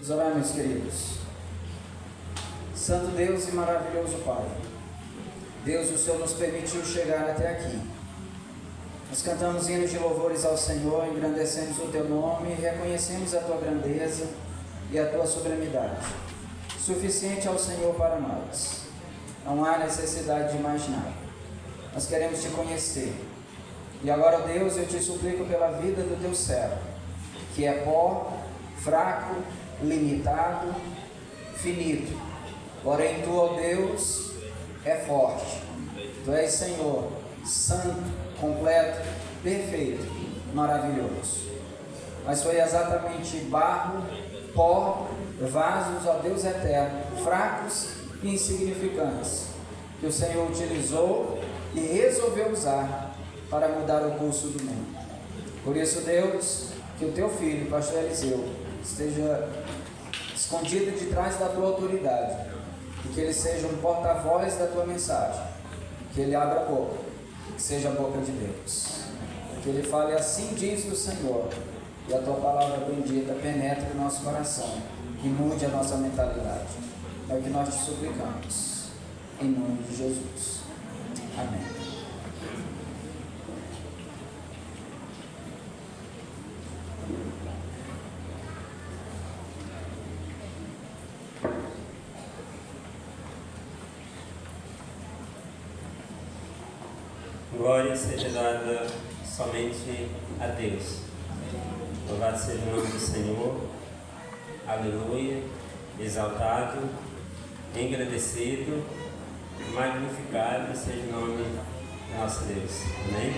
Vamos orar, meus queridos. Santo Deus e maravilhoso Pai, Deus, o Senhor nos permitiu chegar até aqui. Nós cantamos hinos de louvores ao Senhor, engrandecemos o Teu nome, reconhecemos a Tua grandeza e a Tua sublimidade. Suficiente ao Senhor para nós. Não há necessidade de mais nada. Nós queremos Te conhecer. E agora, Deus, eu Te suplico pela vida do Teu servo, que é pó, fraco, limitado, finito. Porém, Tu, ó Deus, é forte. Tu és Senhor, santo, completo, perfeito, maravilhoso. Mas foi exatamente barro, pó, vasos, ó Deus eterno, fracos e insignificantes, que o Senhor utilizou e resolveu usar para mudar o curso do mundo. Por isso, Deus, que o Teu Filho, Pastor Eliseu, esteja escondido de trás da Tua autoridade, e que ele seja um porta-voz da Tua mensagem, que ele abra a boca, que seja a boca de Deus, que ele fale assim diz o Senhor, e a Tua palavra bendita penetre o nosso coração e mude a nossa mentalidade. É o que nós Te suplicamos, em nome de Jesus. Amém. Glória seja dada somente a Deus. Louvado seja o nome do Senhor. Aleluia. Exaltado, engrandecido, magnificado seja o nome do nosso Deus. Amém?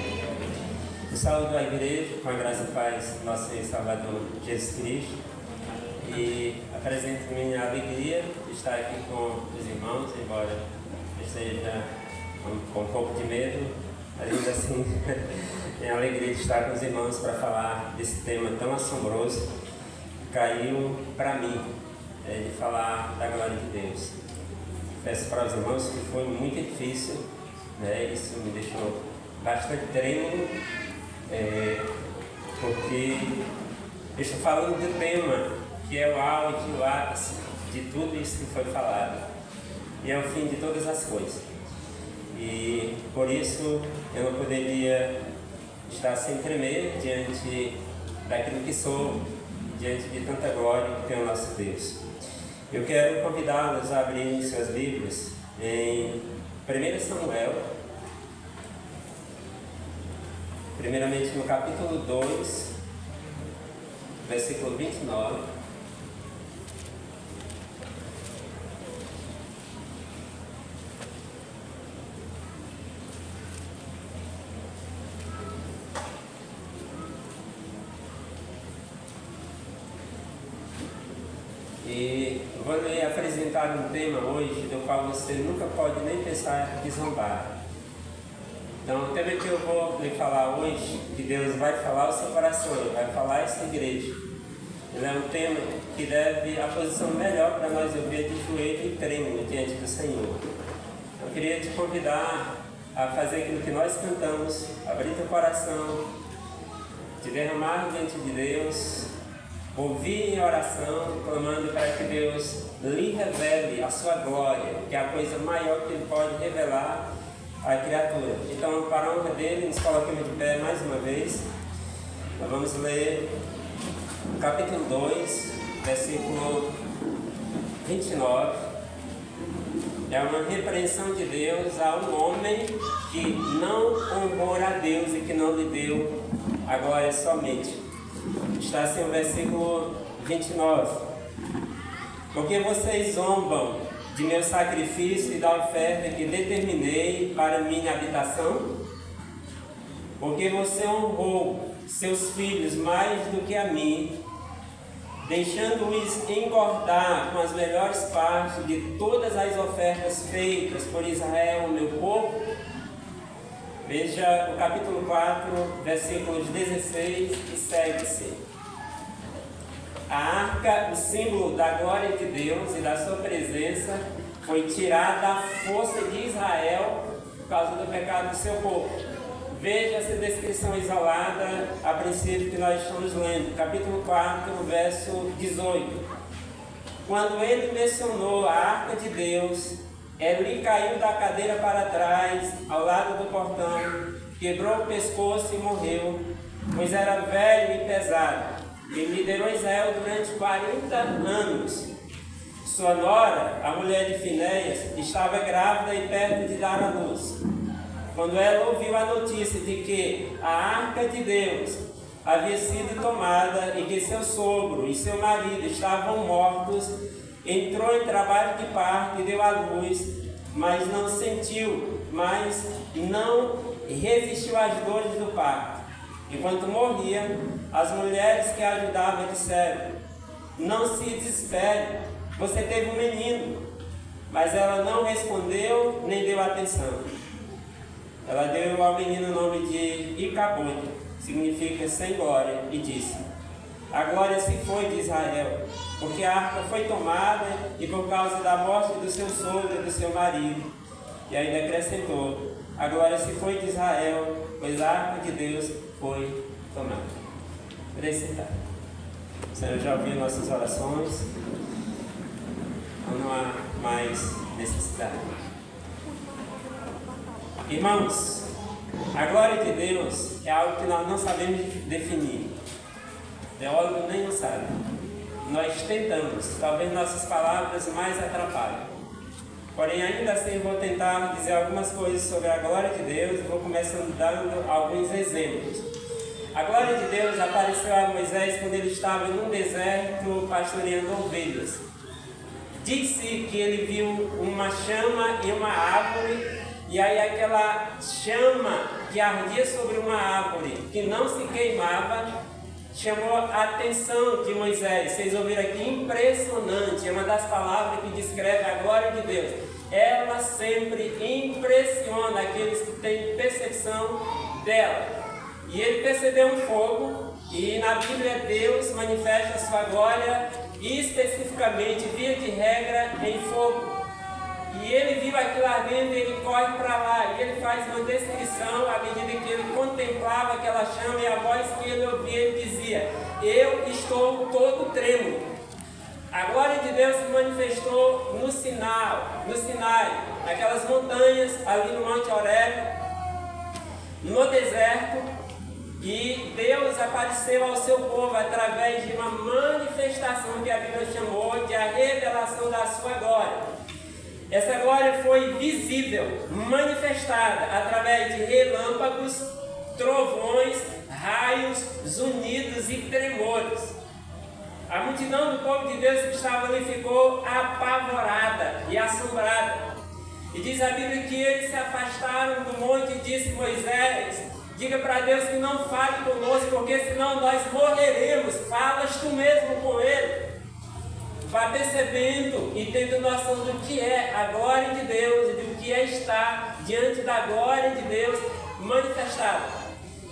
Eu saúdo a igreja com a graça e paz do nosso Senhor e Salvador Jesus Cristo. E apresento minha alegria de estar aqui com os irmãos, embora eu esteja com um pouco de medo. Ainda assim, tenho a alegria de estar com os irmãos para falar desse tema tão assombroso que caiu para mim, de falar da glória de Deus. Peço para os irmãos que foi muito difícil, isso me deixou bastante trêmulo, porque eu estou falando do tema que é o auge, o ápice de tudo isso que foi falado, e é o fim de todas as coisas. E por isso eu não poderia estar sem tremer diante daquilo que sou, diante de tanta glória que tem o nosso Deus. Eu quero convidá-los a abrirem suas Bíblias em 1 Samuel, primeiramente no capítulo 2, versículo 29. E vou lhe apresentar um tema hoje do qual você nunca pode nem pensar em zombar. Então, o tema que eu vou lhe falar hoje, que Deus vai falar ao seu coração, vai falar a essa igreja. Ele é um tema que deve a posição melhor para nós ouvir de joelho e trêmulo diante do Senhor. Eu queria te convidar a fazer aquilo que nós cantamos, abrir teu coração, te derramar diante de Deus, ouvir em oração, clamando para que Deus lhe revele a sua glória, que é a coisa maior que Ele pode revelar à criatura. Então, para a honra dele, nos coloquemos de pé mais uma vez. Nós vamos ler o capítulo 2, versículo 29. É uma repreensão de Deus a um homem que não honrou a Deus e que não lhe deu a glória somente. Está assim o versículo 29. Porque vocês zombam de meu sacrifício e da oferta que determinei para minha habitação? Porque você honrou seus filhos mais do que a mim, deixando-os engordar com as melhores partes de todas as ofertas feitas por Israel, meu povo? Veja o capítulo 4, versículos 16 e segue-se. A arca, o símbolo da glória de Deus e da sua presença, foi tirada da força de Israel por causa do pecado do seu povo. Veja essa descrição isolada a princípio que nós estamos lendo, capítulo 4, verso 18. quando ele mencionou a arca de Deus, Eli caiu da cadeira para trás, ao lado do portão, quebrou o pescoço e morreu, pois era velho e pesado. Ele liderou Israel durante 40 anos. Sua nora, a mulher de Finéias, estava grávida e perto de dar à luz. Quando ela ouviu a notícia de que a arca de Deus havia sido tomada e que seu sogro e seu marido estavam mortos, entrou em trabalho de parto e deu à luz, mas não resistiu às dores do parto. Enquanto morria, as mulheres que a ajudavam disseram: não se desespere, você teve um menino. Mas ela não respondeu nem deu atenção. Ela deu ao menino o nome de Icabod, significa sem glória, e disse: a glória se foi de Israel, porque a arca foi tomada e por causa da morte do seu sogro e do seu marido. E ainda acrescentou: a glória se foi de Israel, pois a arca de Deus foi tomada. Precisar. O Senhor já ouviu nossas orações, então não há mais necessidade. Irmãos, a glória de Deus é algo que nós não sabemos definir. Teólogo nenhum sabe. Nós tentamos, talvez nossas palavras mais atrapalhem. Porém, ainda assim, vou tentar dizer algumas coisas sobre a glória de Deus e vou começando dando alguns exemplos. A glória de Deus apareceu a Moisés quando ele estava num deserto pastoreando ovelhas. Disse que ele viu uma chama e uma árvore, e aí aquela chama que ardia sobre uma árvore, que não se queimava, chamou a atenção de Moisés. Vocês ouviram aqui? Impressionante. É uma das palavras que descreve a glória de Deus. Ela sempre impressiona aqueles que têm percepção dela. E ele percebeu um fogo, e na Bíblia Deus manifesta a sua glória, especificamente, via de regra, em fogo. E ele viu aquilo ardendo, ele corre para lá, e ele faz uma descrição à medida que ele contemplava aquela chama, e a voz que ele ouvia, ele dizia: eu estou todo trêmulo. A glória de Deus se manifestou no Sinai, naquelas montanhas, ali no Monte Horebe, no deserto, e Deus apareceu ao seu povo através de uma manifestação que a Bíblia chamou de a revelação da sua glória. Essa glória foi visível, manifestada através de relâmpagos, trovões, raios, zunidos e tremores. A multidão do povo de Deus que estava ali ficou apavorada e assombrada. E diz a Bíblia que eles se afastaram do monte e disse: Moisés, diga para Deus que não fale conosco, porque senão nós morreremos. Falas tu mesmo com ele. Vá percebendo e tendo noção do que é a glória de Deus e do que é estar diante da glória de Deus manifestada.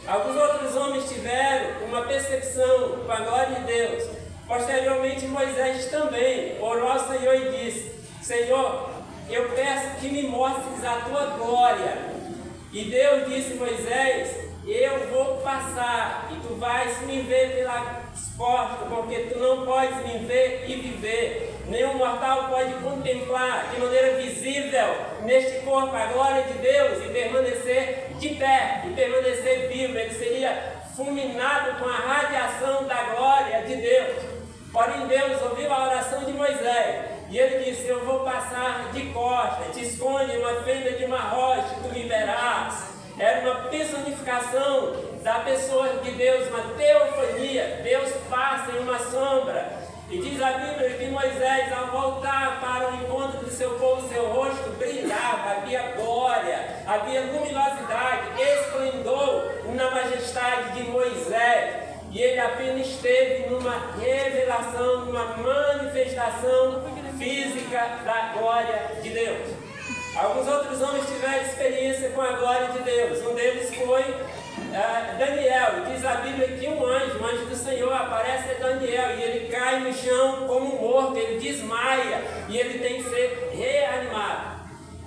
Alguns outros homens tiveram uma percepção com a glória de Deus. Posteriormente, Moisés também orou ao Senhor e disse: Senhor, eu peço que me mostres a tua glória. E Deus disse: Moisés, eu vou passar e tu vais me ver pelas portas, porque tu não podes me ver e viver. Nenhum mortal pode contemplar de maneira visível neste corpo a glória de Deus e permanecer de pé e permanecer vivo. Ele seria fulminado com a radiação da glória de Deus. Porém, Deus ouviu a oração de Moisés e ele disse: eu vou passar de costas, te esconde uma fenda de uma rocha, tu me verás. Era uma personificação da pessoa de Deus, uma teofania. Deus passa em uma sombra. E diz a Bíblia que Moisés, ao voltar para o encontro do seu povo, seu rosto brilhava, havia glória, havia luminosidade, esplendor na majestade de Moisés. E ele apenas esteve numa revelação, numa manifestação física da glória de Deus. Alguns outros homens tiveram experiência com a glória de Deus. Um deles foi Daniel. Diz a Bíblia que um anjo do Senhor aparece a Daniel e ele cai no chão como morto, ele desmaia e ele tem que ser reanimado.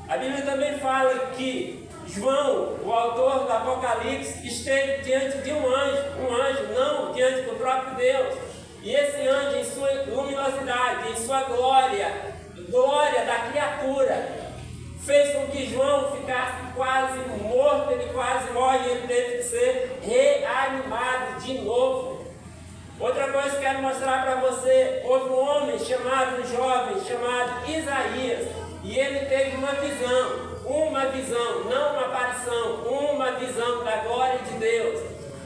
A Bíblia também fala que João, o autor do Apocalipse, esteve diante de um anjo não diante do próprio Deus. E esse anjo, em sua luminosidade, em sua glória, glória da criatura, fez com que João ficasse quase morto, ele quase morre e ele teve que ser reanimado de novo. Outra coisa que quero mostrar para você, houve um homem chamado, um jovem chamado Isaías, e ele teve uma visão, não uma aparição, uma visão da glória de Deus.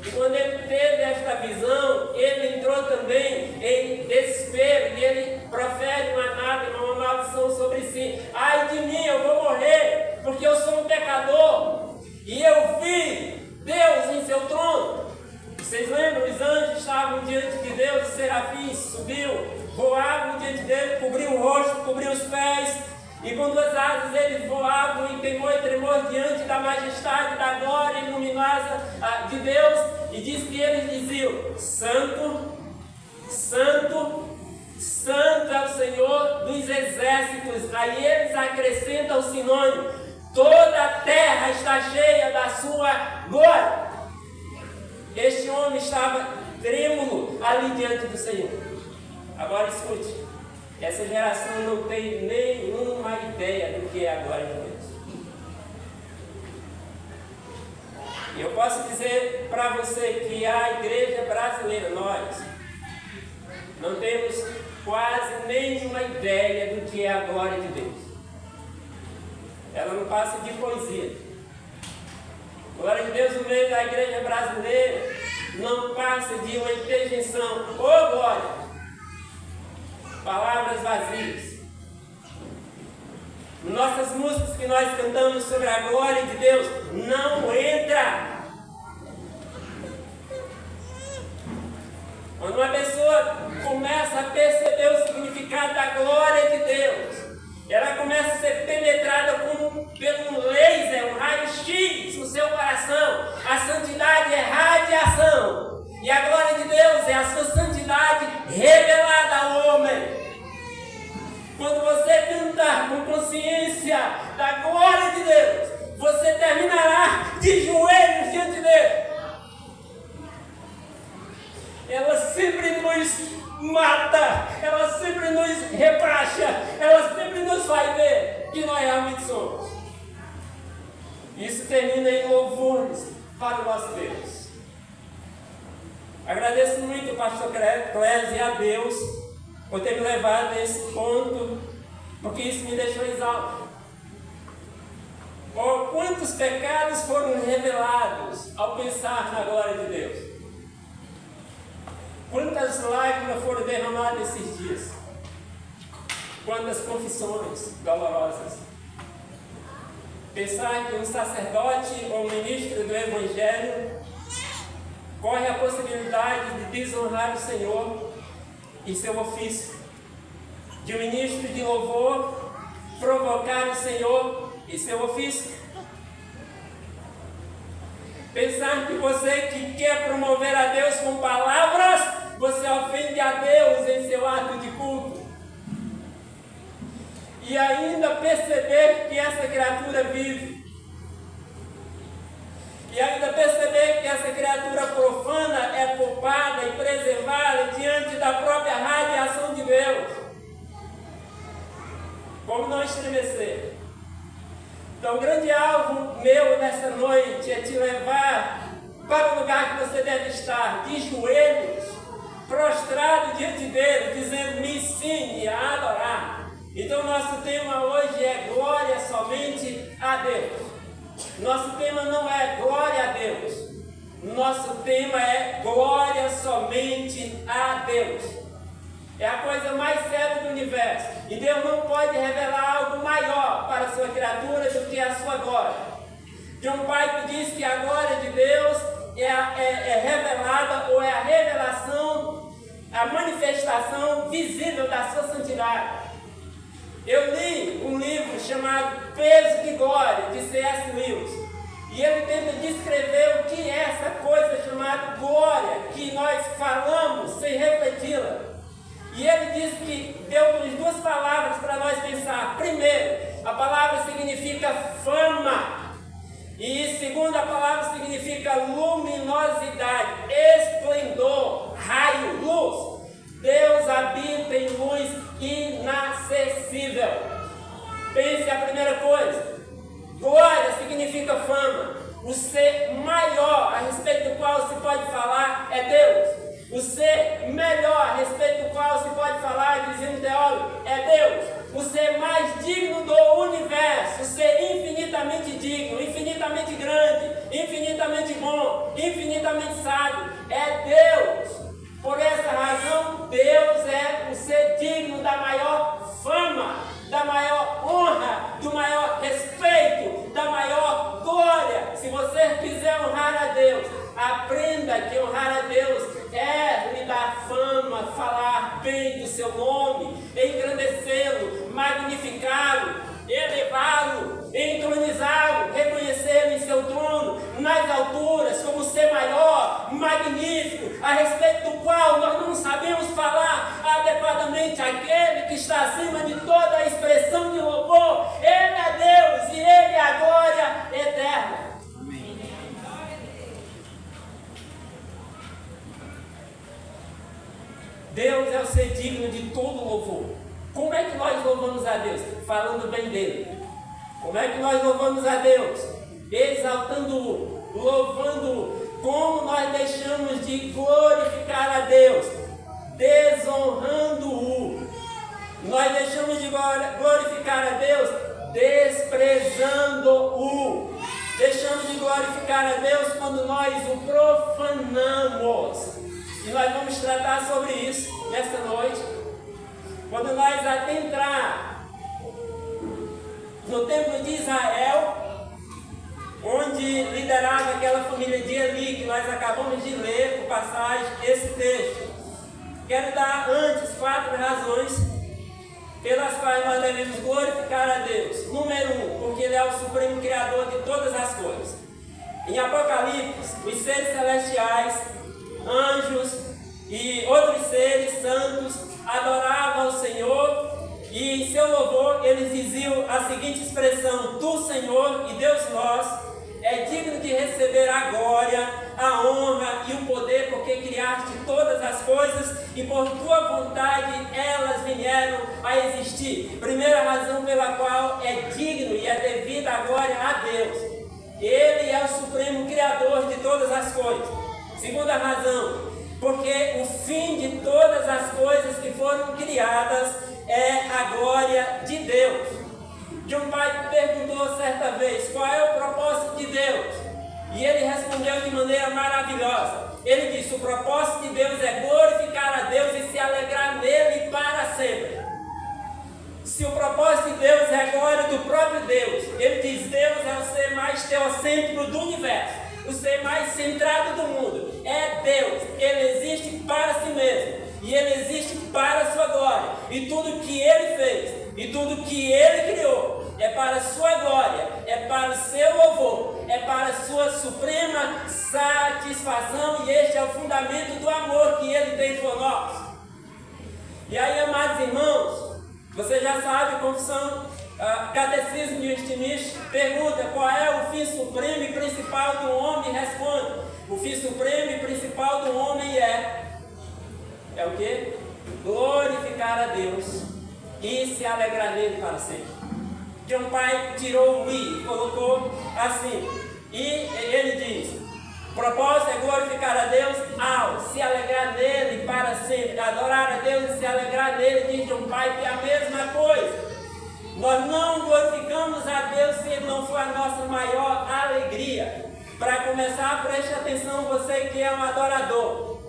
E quando ele teve esta visão, ele entrou também em desespero e ele profere uma maldição sobre si. Ai de mim, eu vou morrer, porque eu sou um pecador e eu vi Deus em seu trono. Vocês lembram? Os anjos estavam diante de Deus, os serafins subiu, voavam diante dele, cobriam o rosto, cobriam os pés, e com duas asas eles voavam em temor e tremor diante da majestade, da glória luminosa de Deus, e diz que eles diziam: Santo, Santo, Santo é o Senhor dos exércitos. Aí eles acrescentam o sinônimo: toda a terra está cheia da sua glória. Este homem estava trêmulo ali diante do Senhor. Agora escute, essa geração não tem nenhuma ideia do que é a glória de Deus. E eu posso dizer para você que a igreja brasileira, nós, não temos quase nenhuma ideia do que é a glória de Deus. Ela não passa de poesia. A glória de Deus no meio da igreja brasileira não passa de uma interjeição. Ô glória! Palavras vazias. Nossas músicas que nós cantamos sobre a glória de Deus não entra. Quando uma pessoa começa a perceber o significado da glória de Deus, ela começa a ser penetrada pelo um laser, um raio-x no seu coração. A santidade é radiação. E a glória de Deus é a sua santidade revelada ao homem. Quando você cantar com consciência da glória de Deus, você terminará de joelhos diante dele. Ela sempre nos mata, ela sempre nos rebaixa, ela sempre nos faz ver que nós realmente somos. Isso termina em louvores para o nosso Deus. Agradeço muito ao pastor Clésio e a Deus por ter me levado a esse ponto, porque isso me deixou exausto. Oh, quantos pecados foram revelados ao pensar na glória de Deus? Quantas lágrimas foram derramadas esses dias? Quantas confissões dolorosas? Pensar que um sacerdote ou um ministro do Evangelho corre a possibilidade de desonrar o Senhor em seu ofício. De um ministro de louvor provocar o Senhor em seu ofício. Pensar que você que quer promover a Deus com palavras, você ofende a Deus em seu ato de culto. E ainda perceber que essa criatura vive. E ainda perceber que essa criatura profana é poupada e preservada diante da própria radiação de Deus. Como não estremecer? Então, o grande alvo meu nessa noite é te levar para o lugar que você deve estar, de joelhos, prostrado diante dele, dizendo: me ensine a adorar. Então, nosso tema hoje é glória somente a Deus. Nosso tema não é glória a Deus. Nosso tema é glória somente a Deus. É a coisa mais séria do universo. E Deus não pode revelar algo maior para a sua criatura do que a sua glória. John Piper diz que a glória de Deus é revelada, ou é a revelação, a manifestação visível da sua santidade. Eu li um livro chamado Peso de Glória, de C.S. Lewis. E ele tenta descrever o que é essa coisa chamada glória, que nós falamos sem refleti-la. E ele diz que deu duas palavras para nós pensar. Primeiro, a palavra significa fama. E segunda, a palavra significa luminosidade, esplendor, raio, luz. Deus habita em luz invisível. Pense a primeira coisa. Glória significa fama. O ser maior a respeito do qual se pode falar é Deus. O ser melhor a respeito do qual se pode falar, dizia um teólogo, é Deus. O ser mais digno do universo, o ser infinitamente digno, infinitamente grande, infinitamente bom, infinitamente sábio, é Deus. Por essa razão, Deus é o ser digno da maior fama, da maior honra, do maior respeito, da maior glória. Se você quiser honrar a Deus, aprenda que honrar a Deus é lhe dar fama, falar bem do seu nome, engrandecê-lo, magnificá-lo, elevá-lo, entronizá-lo, reconhecê-lo em seu trono, nas alturas, como ser maior, magnífico, a respeito do qual nós não sabemos falar adequadamente. Aquele que está acima de toda a expressão de louvor, Ele é Deus e Ele é a glória eterna. Deus é o ser digno de todo louvor. Como é que nós louvamos a Deus? Falando bem dele. Como é que nós louvamos a Deus? Exaltando-o, louvando-o. Como nós deixamos de glorificar a Deus? Desonrando-o. Nós deixamos de glorificar a Deus desprezando-o. Deixamos de glorificar a Deus quando nós o profanamos. E nós vamos tratar sobre isso nesta noite. Quando nós adentrar no templo de Israel, onde liderava aquela família de Eli, que nós acabamos de ler por passagem esse texto. Quero dar antes 4 razões pelas quais nós devemos glorificar a Deus. Número 1, porque Ele é o supremo criador de todas as coisas. Em Apocalipse, os seres celestiais, anjos e outros seres santos adoravam o Senhor, e em seu louvor eles diziam a seguinte expressão: Tu, Senhor e Deus nosso, é digno de receber a glória, a honra e o poder, porque criaste todas as coisas e por tua vontade elas vieram a existir. Primeira razão pela qual é digno e é devida a glória a Deus: Ele é o supremo criador de todas as coisas. Segunda razão, porque o fim de todas as coisas que foram criadas é a glória de Deus. John Piper perguntou certa vez: qual é o propósito de Deus? E ele respondeu de maneira maravilhosa. Ele disse: o propósito de Deus é glorificar a Deus e se alegrar nele para sempre. Se o propósito de Deus é a glória do próprio Deus, ele diz: Deus é o ser mais teocêntrico do universo, o ser mais centrado do mundo. É Deus. Ele existe para si mesmo e Ele existe para a sua glória. E tudo que Ele fez e tudo que Ele criou é para a sua glória, é para o seu louvor, é para a sua suprema satisfação, e este é o fundamento do amor que Ele tem por nós. E aí, amados irmãos, você já sabe, confissão, Catecismo de Westminster pergunta: qual é o fim supremo e principal do homem? Responde: o fim supremo e principal do homem é o quê? Glorificar a Deus e se alegrar nele para sempre. John Piper tirou o "e" colocou assim, e ele diz: o propósito é glorificar a Deus ao se alegrar nele para sempre. Adorar a Deus e se alegrar nele, diz John Piper, é a mesma coisa. Nós não glorificamos a Deus se Ele não for a nossa maior alegria. Para começar, preste atenção, você que é um adorador,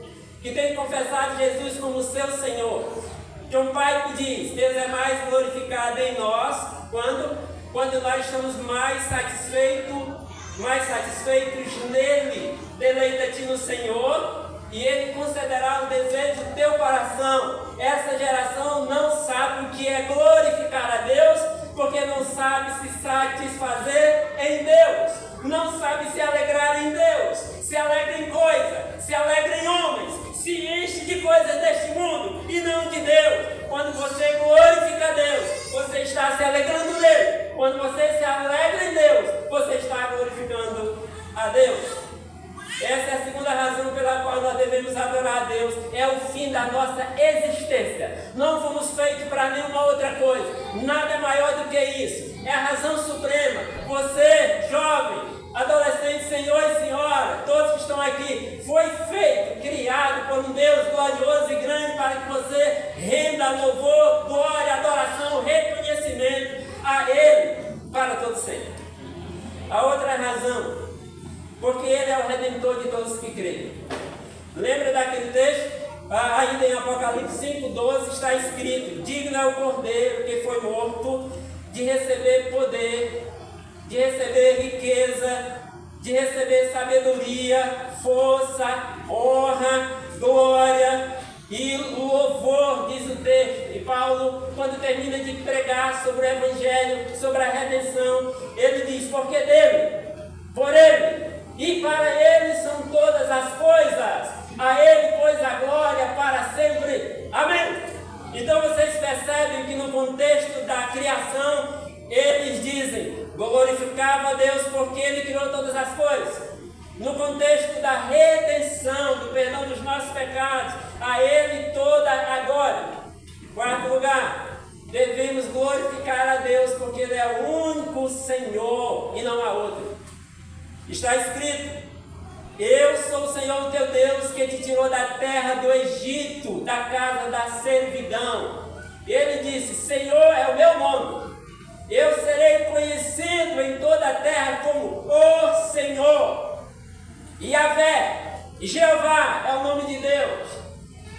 que tem confessado Jesus como seu Senhor. John Piper diz: Deus é mais glorificado em nós quando nós estamos mais satisfeitos nele. Deleita-te no Senhor e Ele concederá o desejo do teu coração. Essa geração não sabe o que é glorificar a Deus, porque não sabe se satisfazer em Deus, não sabe se alegrar em Deus, se alegra em coisa, se alegra em homens, se enche de coisas deste mundo e não de Deus. Quando você glorifica a Deus, você está se alegrando nele. Quando você se alegra em Deus, você está glorificando a Deus. Essa é a segunda razão pela qual nós devemos adorar a Deus. É o fim da nossa existência. Não fomos feitos para nenhuma outra coisa. nada é maior do que isso. É a razão suprema. Você, jovem, adolescente, senhor e senhora, todos que estão aqui, foi feito, criado por um Deus glorioso e grande para que você renda louvor, glória, adoração, reconhecimento a Ele para todo sempre. A outra razão, porque Ele é o Redentor de todos que creem. Lembra daquele texto? Ainda em Apocalipse 5,12 está escrito: digno é o Cordeiro que foi morto de receber poder, de receber riqueza, de receber sabedoria, força, honra, glória e louvor, diz o texto. E Paulo, quando termina de pregar sobre o Evangelho, sobre a redenção, ele diz: porque dele, por ele e para ele são todas as coisas. A ele, pois, a glória para sempre. Amém? Então vocês percebem que no contexto da criação, eles dizem: glorificava a Deus porque Ele criou todas as coisas. No contexto da redenção, do perdão dos nossos pecados, a Ele toda a glória. Quarto lugar, devemos glorificar a Deus porque Ele é o único Senhor e não há outro. Está escrito: eu sou o Senhor teu Deus que te tirou da terra do Egito, da casa da servidão. Ele disse: Senhor é o meu nome. Eu serei conhecido em toda a terra como o Senhor. Yahvé, Jeová é o nome de Deus.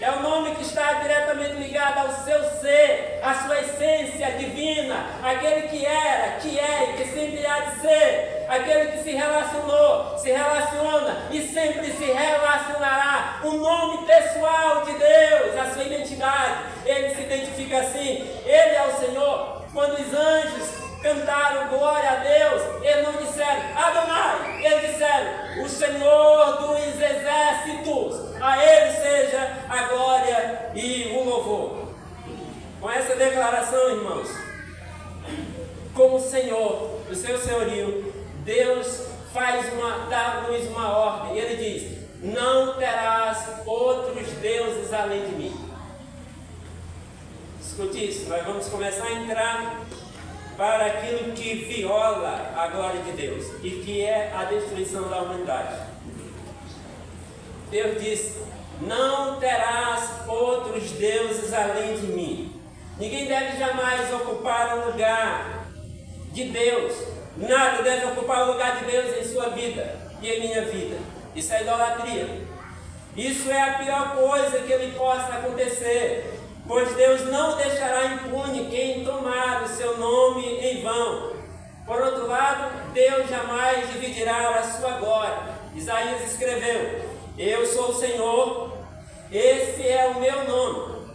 É o nome que está diretamente ligado ao seu ser, à sua essência divina, aquele que era, que é e que sempre há de ser, aquele que se relacionou, se relaciona e sempre se relacionará. O nome pessoal de Deus, a sua identidade, ele se identifica assim: ele é o Senhor. Quando os anjos cantaram glória a Deus, eles não disseram Adonai, eles disseram o Senhor dos exércitos. A Ele seja a glória e o louvor. Com essa declaração, irmãos, como Senhor, o seu senhorio, Deus dá-nos uma ordem. Ele diz: não terás outros deuses além de mim. Escute isso, nós vamos começar a entrar para aquilo que viola a glória de Deus e que é a destruição da humanidade. Deus disse: não terás outros deuses além de mim. Ninguém deve jamais ocupar o lugar de Deus. Nada deve ocupar o lugar de Deus em sua vida e em minha vida. Isso é idolatria. Isso é a pior coisa que lhe possa acontecer, pois Deus não deixará impune quem tomar o seu nome em vão. Por outro lado, Deus jamais dividirá a sua glória. Isaías escreveu: eu sou o Senhor, esse é o meu nome.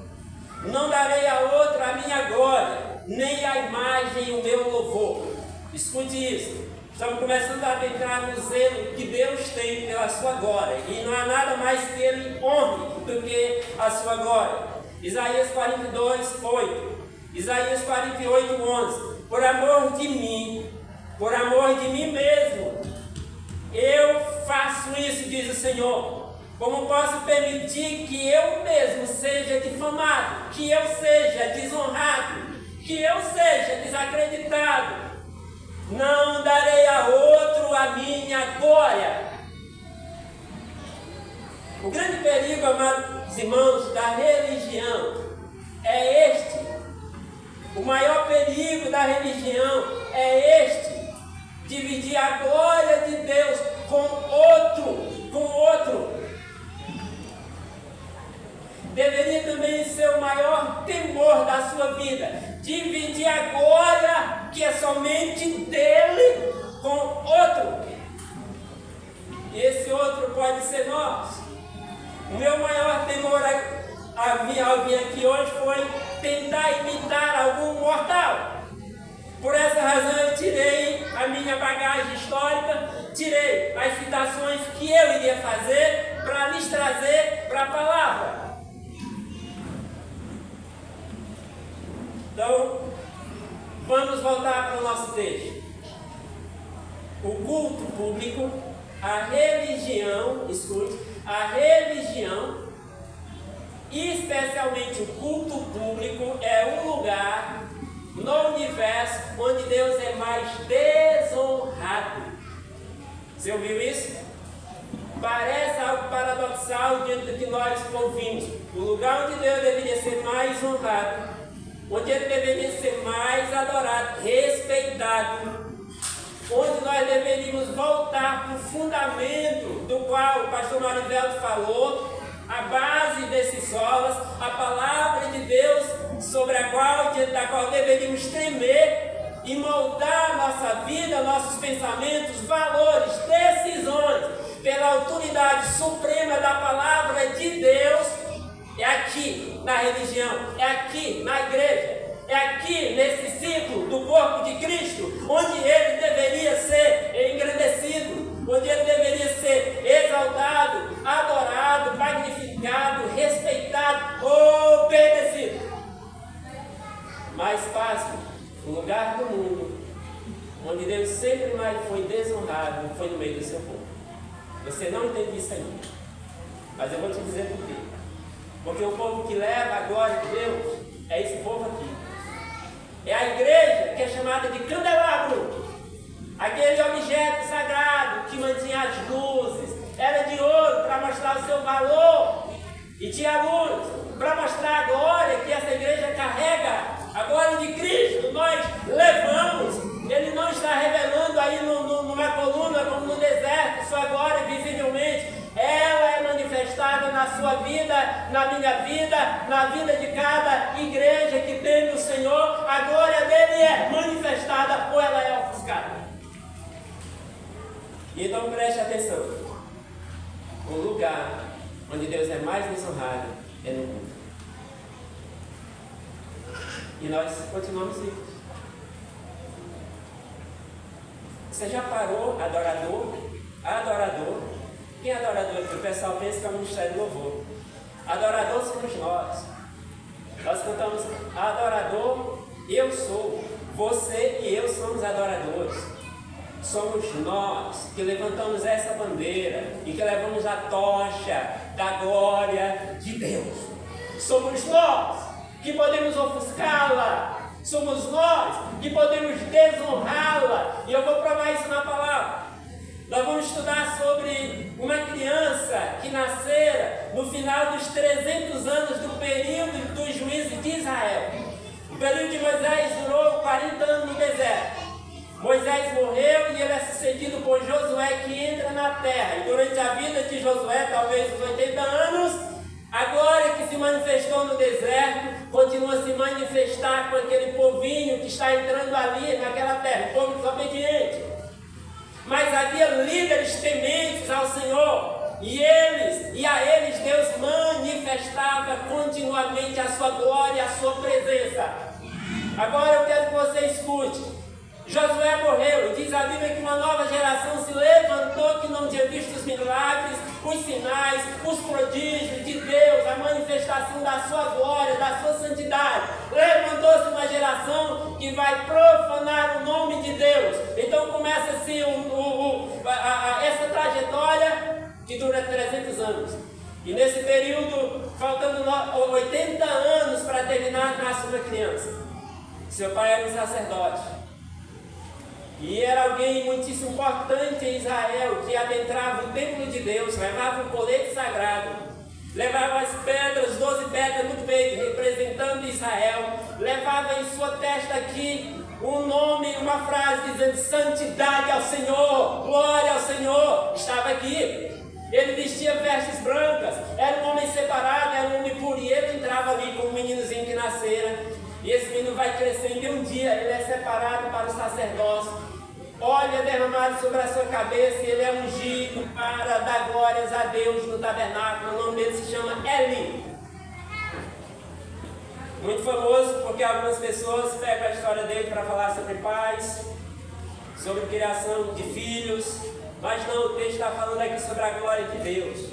Não darei a outro a minha glória, nem a imagem o meu louvor. Escute isso. Estamos começando a adentrar no zelo que Deus tem pela sua glória. E não há nada mais que Ele honre do que a sua glória. Isaías 42, 8. Isaías 48, 11. Por amor de mim mesmo, eu faço isso, diz o Senhor. Como posso permitir que eu mesmo seja difamado, que eu seja desonrado, que eu seja desacreditado? Não darei a outro a minha glória. O grande perigo, amados irmãos, da religião é este. O maior perigo da religião é este: dividir a glória de Deus com outro. Deveria também ser o maior temor da sua vida: dividir a glória que é somente dele com outro. E esse outro pode ser nós. O meu maior temor ao vir aqui hoje foi tentar imitar algum mortal. Por essa razão eu tirei a minha bagagem histórica, tirei as citações que eu iria fazer para lhes trazer para a palavra. Então, vamos voltar para o nosso texto. O culto público, a religião, escute, a religião, e especialmente o culto público, é um lugar no universo onde Deus é mais desonrado. Você ouviu isso? Parece algo paradoxal diante do que nós ouvimos. O lugar onde Deus deveria ser mais honrado, onde Ele deveria ser mais adorado, respeitado, onde nós deveríamos voltar para o fundamento do qual o pastor Marivelto falou, a base desses solas, a palavra de Deus sobre a qual, diante da qual deveríamos tremer e moldar nossa vida, nossos pensamentos, valores, decisões, pela autoridade suprema da palavra de Deus. É aqui na religião, é aqui na igreja, é aqui nesse ciclo do corpo de Cristo, onde Ele deveria ser engrandecido, onde Ele deveria ser exaltado, adorado, magnificado, respeitado, obedecido. Mas pasme, o lugar do mundo onde Deus sempre mais foi desonrado foi no meio do seu povo. Você não entende isso ainda, mas eu vou te dizer por quê. Porque o povo que leva a glória de Deus é esse povo aqui. É a igreja que é chamada de candelabro, aquele objeto sagrado que mantinha as luzes, era de ouro para mostrar o seu valor, e tinha luz para mostrar a glória que essa igreja carrega. A glória de Cristo nós levamos. Ele não está revelando aí numa coluna como no deserto sua glória visivelmente. Ela é manifestada na sua vida, na minha vida, na vida de cada igreja que tem o Senhor. A glória dele é manifestada ou ela é ofuscada. Então preste atenção. O lugar onde Deus é mais desonrado é no mundo. E nós continuamos vivos. Você já parou, adorador? Adorador. Quem é adorador? O pessoal pensa que é o Ministério do Louvor. Adorador somos nós. Nós cantamos adorador, eu sou. Você e eu somos adoradores. Somos nós que levantamos essa bandeira e que levamos a tocha da glória de Deus. Somos nós que podemos ofuscá-la. Somos nós que podemos desonrá-la. E eu vou provar isso na palavra. Nós vamos estudar sobre uma criança que nascera no final dos 300 anos do período dos juízes de Israel. O período de Moisés durou 40 anos no deserto. Moisés morreu e ele é sucedido por Josué, que entra na terra. E durante a vida de Josué, talvez uns 80 anos, a glória que se manifestou no deserto continua a se manifestar com aquele povinho que está entrando ali naquela terra, o povo desobediente. Mas havia líderes tementes ao Senhor, e a eles Deus manifestava continuamente a sua glória, a sua presença. Agora eu quero que você escute. Josué morreu, e diz a Bíblia que uma nova geração se levantou que não tinha visto os milagres, os sinais, os prodígios de Deus, a manifestação da sua glória, da sua santidade. Levantou-se uma geração que vai profanar o nome de Deus. Então começa-se essa trajetória que dura 300 anos. E nesse período, faltando 80 anos para terminar, nasce uma criança. Seu pai era um sacerdote. E era alguém muitíssimo importante em Israel, que adentrava o templo de Deus, levava o colete sagrado, levava as pedras, 12 pedras no peito, representando Israel, levava em sua testa aqui um nome, uma frase dizendo santidade ao Senhor, glória ao Senhor, estava aqui. Ele vestia vestes brancas, era um homem separado, era um homem puro, e ele entrava ali com um meninozinho que nascera, e esse menino vai crescendo, e um dia ele é separado para o sacerdócio. Óleo é derramado sobre a sua cabeça e ele é ungido para dar glórias a Deus no tabernáculo. O nome dele se chama Eli. Muito famoso porque algumas pessoas pegam a história dele para falar sobre pais, sobre criação de filhos, mas não, o texto está falando aqui sobre a glória de Deus.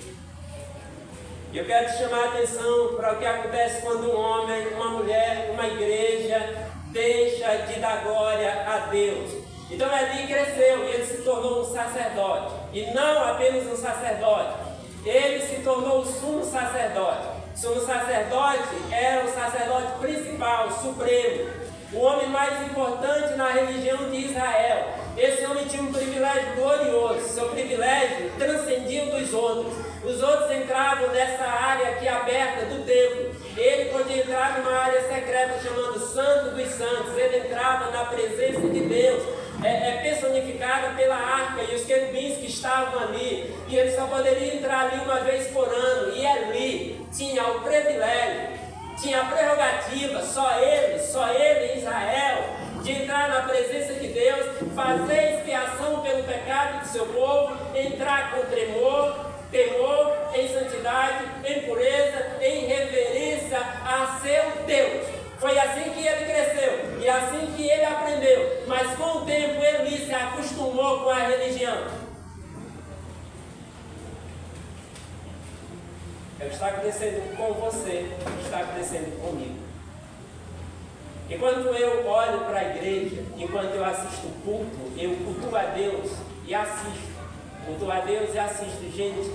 E eu quero te chamar a atenção para o que acontece quando um homem, uma mulher, uma igreja deixa de dar glória a Deus. Então Eli cresceu e ele se tornou um sacerdote. E não apenas um sacerdote, ele se tornou o sumo sacerdote. O sumo sacerdote era o sacerdote principal, supremo. o homem mais importante na religião de Israel. Esse homem tinha um privilégio glorioso, seu privilégio transcendia o dos outros. Os outros entravam nessa área aqui aberta do templo. Ele podia entrar numa área secreta chamada Santo dos Santos. Ele entrava na presença de Deus, personificada pela arca e os querubins que estavam ali. E ele só poderia entrar ali uma vez por ano. E ali tinha o privilégio, tinha a prerrogativa, só ele em Israel, de entrar na presença de Deus, fazer expiação pelo pecado do seu povo, entrar com temor, em santidade, em pureza, em reverência a seu Deus. Foi assim que ele cresceu e assim que ele aprendeu. Mas com o tempo ele se acostumou com a religião. Está acontecendo com você, está acontecendo comigo. Enquanto eu olho para a igreja, enquanto eu assisto o culto, eu cultuo a Deus e assisto. Cultuo a Deus e assisto. Gente,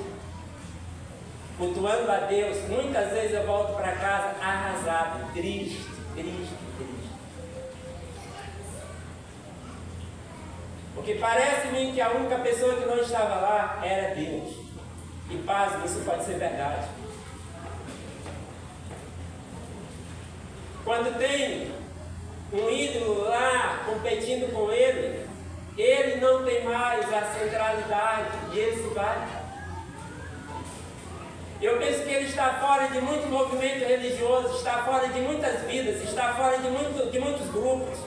cultuando a Deus, muitas vezes eu volto para casa arrasado, triste. Porque parece-me que a única pessoa que não estava lá era Deus. E pasme, isso pode ser verdade. Quando tem um ídolo lá competindo com ele, ele não tem mais a centralidade e ele se vai. Eu penso que ele está fora de muito movimento religioso, está fora de muitas vidas, está fora de muitos grupos.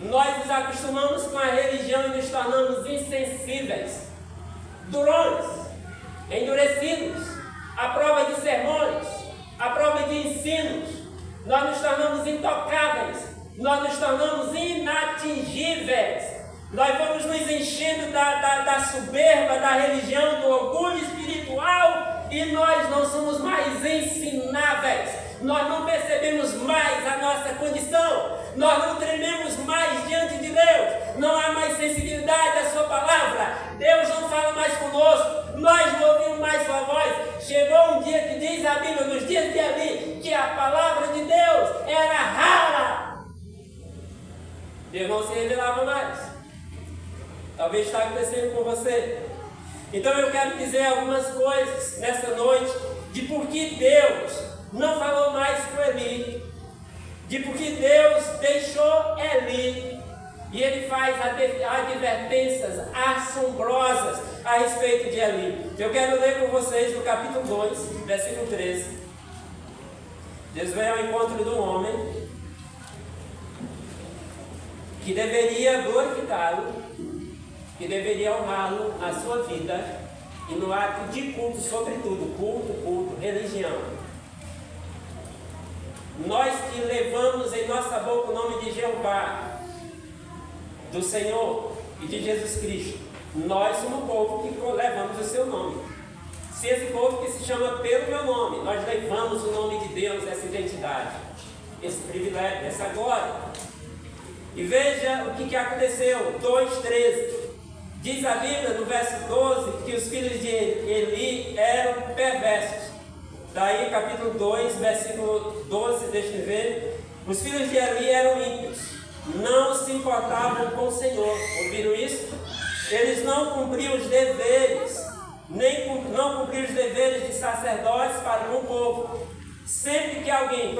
Nós nos acostumamos com a religião e nos tornamos insensíveis, durões, endurecidos, à prova de sermões, à prova de ensinos. Nós nos tornamos intocáveis, nós nos tornamos inatingíveis. Nós vamos nos enchendo da soberba, da religião, do orgulho espiritual e nós não somos mais ensináveis. Nós não percebemos mais a nossa condição. Nós não trememos mais diante de Deus. Não há mais sensibilidade à sua palavra. Deus não fala mais conosco. Nós não ouvimos mais sua voz. Chegou um dia que diz a Bíblia, nos dias de Eli, que a palavra de Deus era rara. Deus não se revelava mais. Talvez está acontecendo com você. Então eu quero dizer algumas coisas nessa noite de por que Deus não falou mais com Eli, de por que Deus deixou Eli, e ele faz advertências assombrosas a respeito de Eli. Eu quero ler com vocês no capítulo 2, versículo 13. Deus veio ao encontro de um homem que deveria glorificá-lo, que deveria honrá-lo na sua vida e no ato de culto, sobretudo, culto, religião. Nós que levamos em nossa boca o nome de Jeová, do Senhor e de Jesus Cristo, nós somos o povo que levamos o seu nome. Se esse povo que se chama pelo meu nome, nós levamos o nome de Deus, essa identidade, esse privilégio, essa glória. E veja o que aconteceu, 2:13. Diz a Bíblia no verso 12 que os filhos de Eli eram perversos. Daí capítulo 2, versículo 12, deixa eu ver. Os filhos de Eli eram ímpios, não se importavam com o Senhor. Ouviram isso? Eles não cumpriam os deveres, não cumpriam os deveres de sacerdotes para com o povo. Sempre que alguém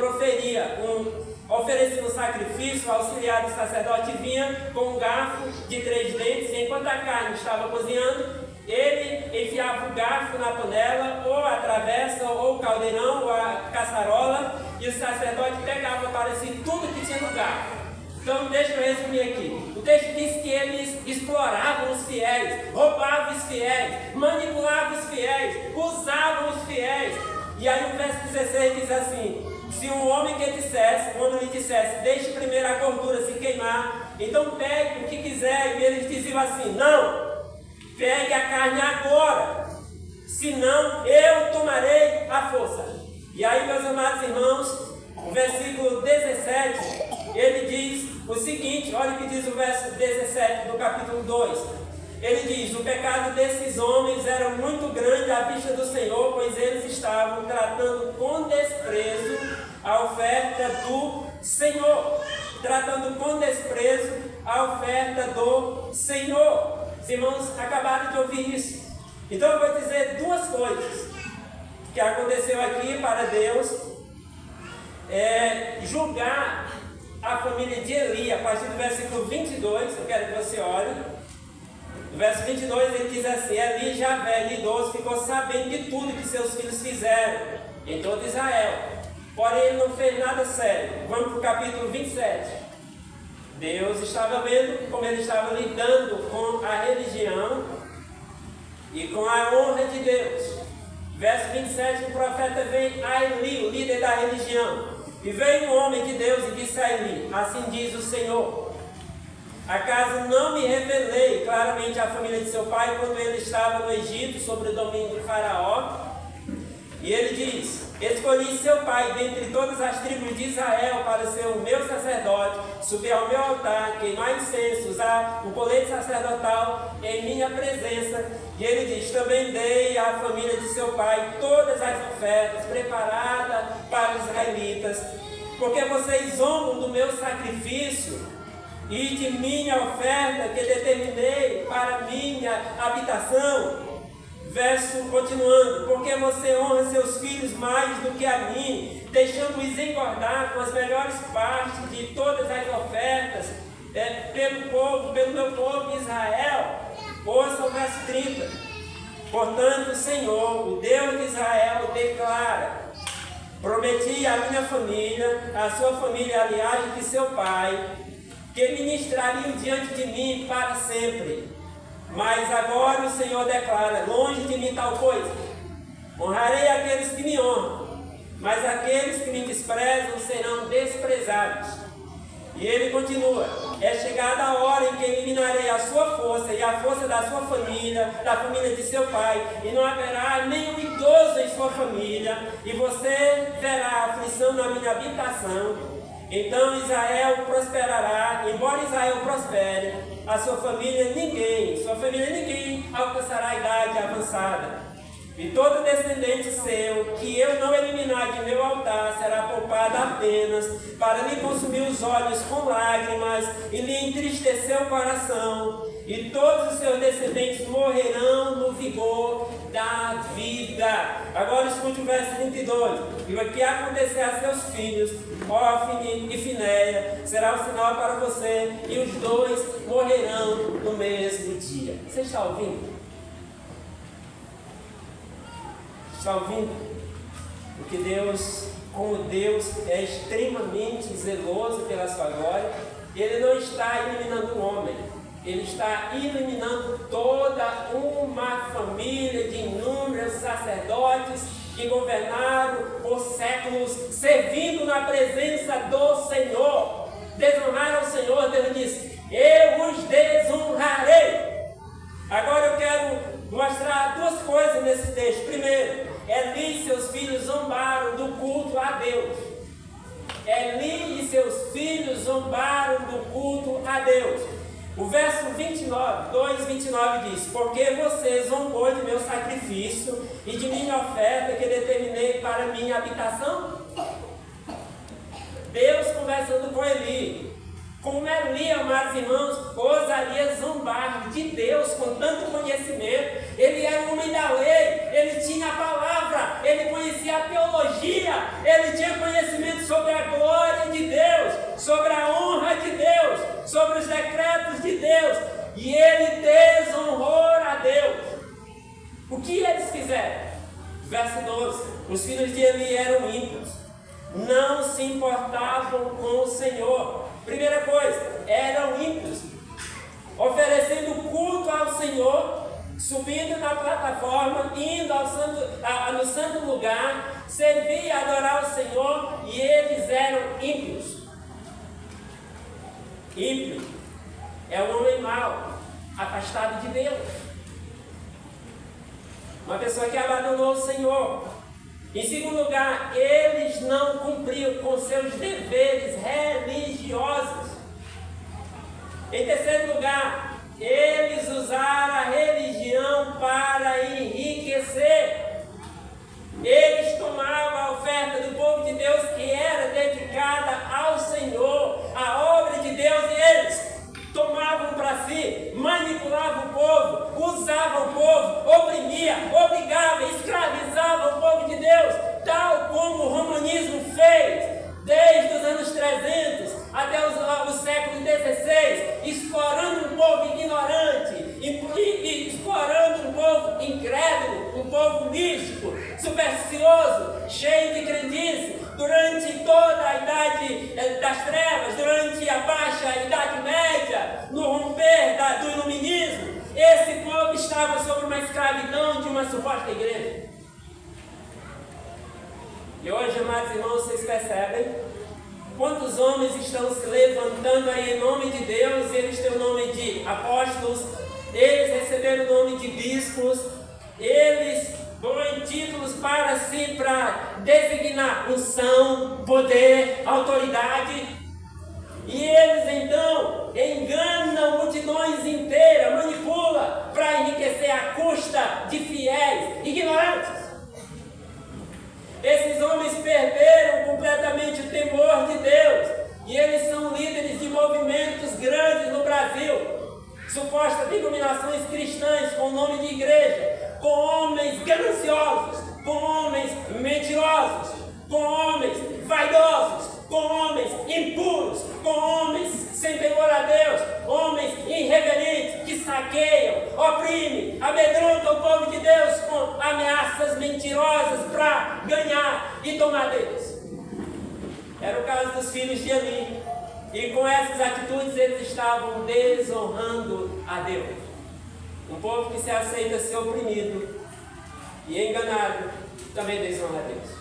oferecia um sacrifício, o auxiliar do sacerdote vinha com um garfo de 3 dentes, e enquanto a carne estava cozinhando, ele enfiava o garfo na panela, ou a travessa, ou o caldeirão, ou a caçarola, e o sacerdote pegava para si tudo que tinha no garfo. Então deixa eu resumir aqui. O texto diz que eles exploravam os fiéis, roubavam os fiéis, manipulavam os fiéis, usavam os fiéis. E aí o verso 16 diz assim: se um homem lhe dissesse, deixe primeiro a gordura se queimar, então pegue o que quiser, e eles diziam assim: não, pegue a carne agora, senão eu tomarei a força. E aí, meus amados irmãos, o versículo 17, ele diz o seguinte, olha o que diz o verso 17 do capítulo 2. Ele diz: o pecado desses homens era muito grande à vista do Senhor, pois eles estavam tratando com desprezo desprezo a oferta do Senhor. Tratando com desprezo a oferta do Senhor. Os irmãos acabaram de ouvir isso. Então eu vou dizer duas coisas que aconteceu aqui para Deus julgar a família de Eli. A partir do versículo 22, eu quero que você olhe. No verso 22 ele diz assim: Eli, já velho e idoso, ficou sabendo de tudo que seus filhos fizeram em todo Israel. Porém ele não fez nada sério. Vamos para o capítulo 27. Deus estava vendo como ele estava lidando com a religião e com a honra de Deus. Verso 27, o profeta vem a Eli, o líder da religião. E veio um homem de Deus e disse a Eli: assim diz o Senhor, acaso não me revelei claramente à família de seu pai quando ele estava no Egito sob o domínio de Faraó? E ele diz: escolhi seu pai dentre todas as tribos de Israel para ser o meu sacerdote, subir ao meu altar, queimar incenso, usar o colete sacerdotal em minha presença. E ele diz: também dei à família de seu pai todas as ofertas preparadas para os israelitas, porque vocês zombam do meu sacrifício e de minha oferta que determinei para minha habitação. Verso continuando: porque você honra seus filhos mais do que a mim, deixando-os engordar com as melhores partes de todas as ofertas pelo meu povo Israel. Ouça o verso 30. Portanto, o Senhor, o Deus de Israel, declara: prometi à minha família, à sua família, aliás, de seu pai, que ministrariam diante de mim para sempre. Mas agora o Senhor declara: longe de mim tal coisa. Honrarei aqueles que me honram, mas aqueles que me desprezam serão desprezados. E ele continua: é chegada a hora em que eliminarei a sua força e a força da sua família, da família de seu pai, e não haverá nenhum idoso em sua família, e você verá aflição na minha habitação. Então Israel prosperará, embora Israel prospere, a sua família ninguém alcançará a idade avançada. E todo descendente seu, que eu não eliminar de meu altar, será poupado apenas para lhe consumir os olhos com lágrimas e lhe entristecer o coração. E todos os seus descendentes morrerão no vigor da vida. Agora escute o verso 22. E o que acontecer a seus filhos, Ófine e Finéia, será um sinal para você, e os dois morrerão no mesmo dia. Você está ouvindo? Está ouvindo? Porque Deus, como Deus é extremamente zeloso pela sua glória, Ele não está eliminando o homem, Ele está eliminando toda uma família de inúmeros sacerdotes que governaram por séculos, servindo na presença do Senhor. Desonraram o Senhor, Deus disse: eu os desonrarei. Agora eu quero mostrar duas coisas nesse texto. Primeiro, Eli e seus filhos zombaram do culto a Deus. Eli e seus filhos zombaram do culto a Deus. O verso 29, 2:29 diz: porque você zombou de meu sacrifício e de minha oferta que determinei para minha habitação? Deus conversando com Eli. Como Eli, amados irmãos, ousaria zombar de Deus com tanto conhecimento? Ele era um homem da lei, ele tinha a palavra, ele conhecia a teologia, ele tinha conhecimento sobre a glória de Deus, sobre a honra de Deus, sobre os decretos de Deus, e ele desonrou a Deus. O que eles fizeram? Verso 12: os filhos de Eli eram ímpios, não se importavam com o Senhor. Primeira coisa, eram ímpios, oferecendo culto ao Senhor, subindo na plataforma, indo no santo lugar, servir e adorar o Senhor, e eles eram ímpios. Ímpio é um homem mau, afastado de Deus, uma pessoa que abandonou o Senhor. Em segundo lugar, eles não cumpriam com seus deveres religiosos. Em terceiro lugar, eles usaram a religião para enriquecer. Eles tomavam a oferta do povo de dominava o povo, oprimia, obrigava, escravizava o povo de Deus, tal como o romanismo fez desde os anos 300 até o século XVI, explorando um povo ignorante, e explorando um povo incrédulo, um povo místico, supersticioso, cheio de crendice, durante toda a idade das trevas, durante a baixa idade média, no romper do iluminismo. Esse povo estava sob uma escravidão de uma suposta igreja. E hoje, amados irmãos, vocês percebem quantos homens estão se levantando aí em nome de Deus. Eles têm o nome de apóstolos, eles receberam o nome de bispos, eles põem títulos para si, para designar unção, poder, autoridade, e eles então enganam multidões inteiras, manipulam para enriquecer à custa de fiéis ignorantes. Esses homens perderam completamente o temor de Deus, e eles são líderes de movimentos grandes no Brasil, supostas denominações cristãs com o nome de igreja, com homens gananciosos, com homens mentirosos, com homens vaidosos, com homens impuros, com homens sem temor a Deus, homens irreverentes que saqueiam, oprimem, amedrontam o povo de Deus com ameaças mentirosas para ganhar e tomar deles. Era o caso dos filhos de Eli, e com essas atitudes eles estavam desonrando a Deus. Um povo que se aceita ser oprimido e enganado também desonra a Deus.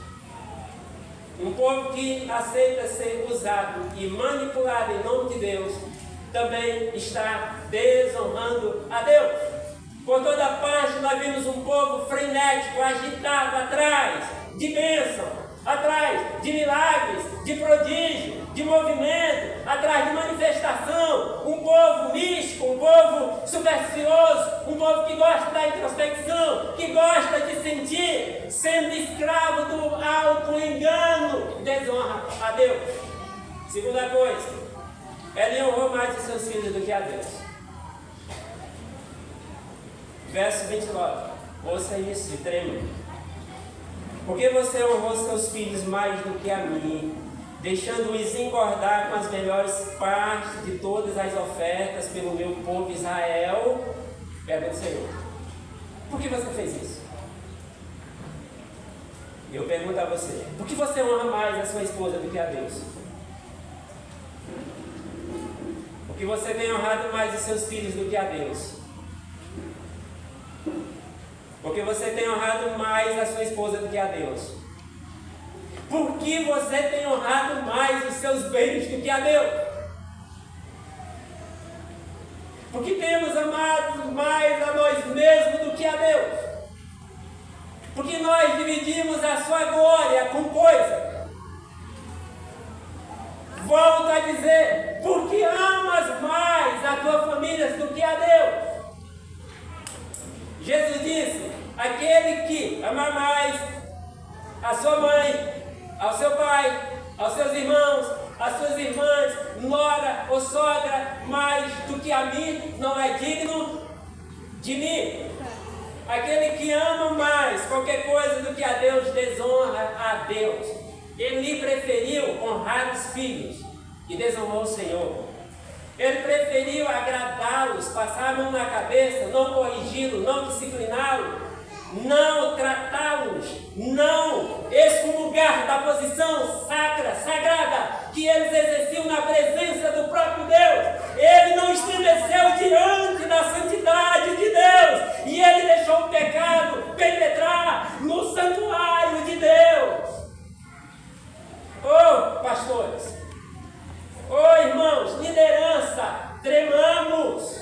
Um povo que aceita ser usado e manipulado em nome de Deus também está desonrando a Deus. Por toda parte nós vimos um povo frenético, agitado, atrás de bênção, atrás de milagres, de prodígio, de movimento, atrás de manifestação. Um povo místico, um povo supersticioso, um povo que gosta da introspecção, que gosta de sentir, sendo escravo do auto-engano, desonra a Deus. Segunda coisa, ele honrou mais os seus filhos do que a Deus. Verso 29, ouça isso e trema. Porque você honrou seus filhos mais do que a mim, deixando-os engordar com as melhores partes de todas as ofertas pelo meu povo Israel? Pergunta o Senhor, por que você fez isso? Eu pergunto a você, por que você honra mais a sua esposa do que a Deus? Porque você tem honrado mais os seus filhos do que a Deus? Porque você tem honrado mais a sua esposa do que a Deus? Por que você tem honrado mais os seus bens do que a Deus? Porque temos amado mais a nós mesmos do que a Deus? Porque nós dividimos a sua glória com coisa. Volto a dizer, porque amas mais a tua família do que a Deus? Jesus disse, aquele que ama mais a sua mãe, ao seu pai, aos seus irmãos, às suas irmãs, nora ou sogra, mais do que a mim, não é digno de mim. Aquele que ama mais qualquer coisa do que a Deus, desonra a Deus. Ele preferiu honrar os filhos e desonrou o Senhor. Ele preferiu agradá-los, passar a mão na cabeça, não corrigi-los, não discipliná-los, não tratá-los, não excomungar da posição sacra, sagrada, que eles exerciam na presença do próprio Deus. Ele não estremeceu diante da santidade de Deus, e ele deixou o pecado penetrar no santuário de Deus. Oh, pastores, oh, irmãos, liderança, tremamos.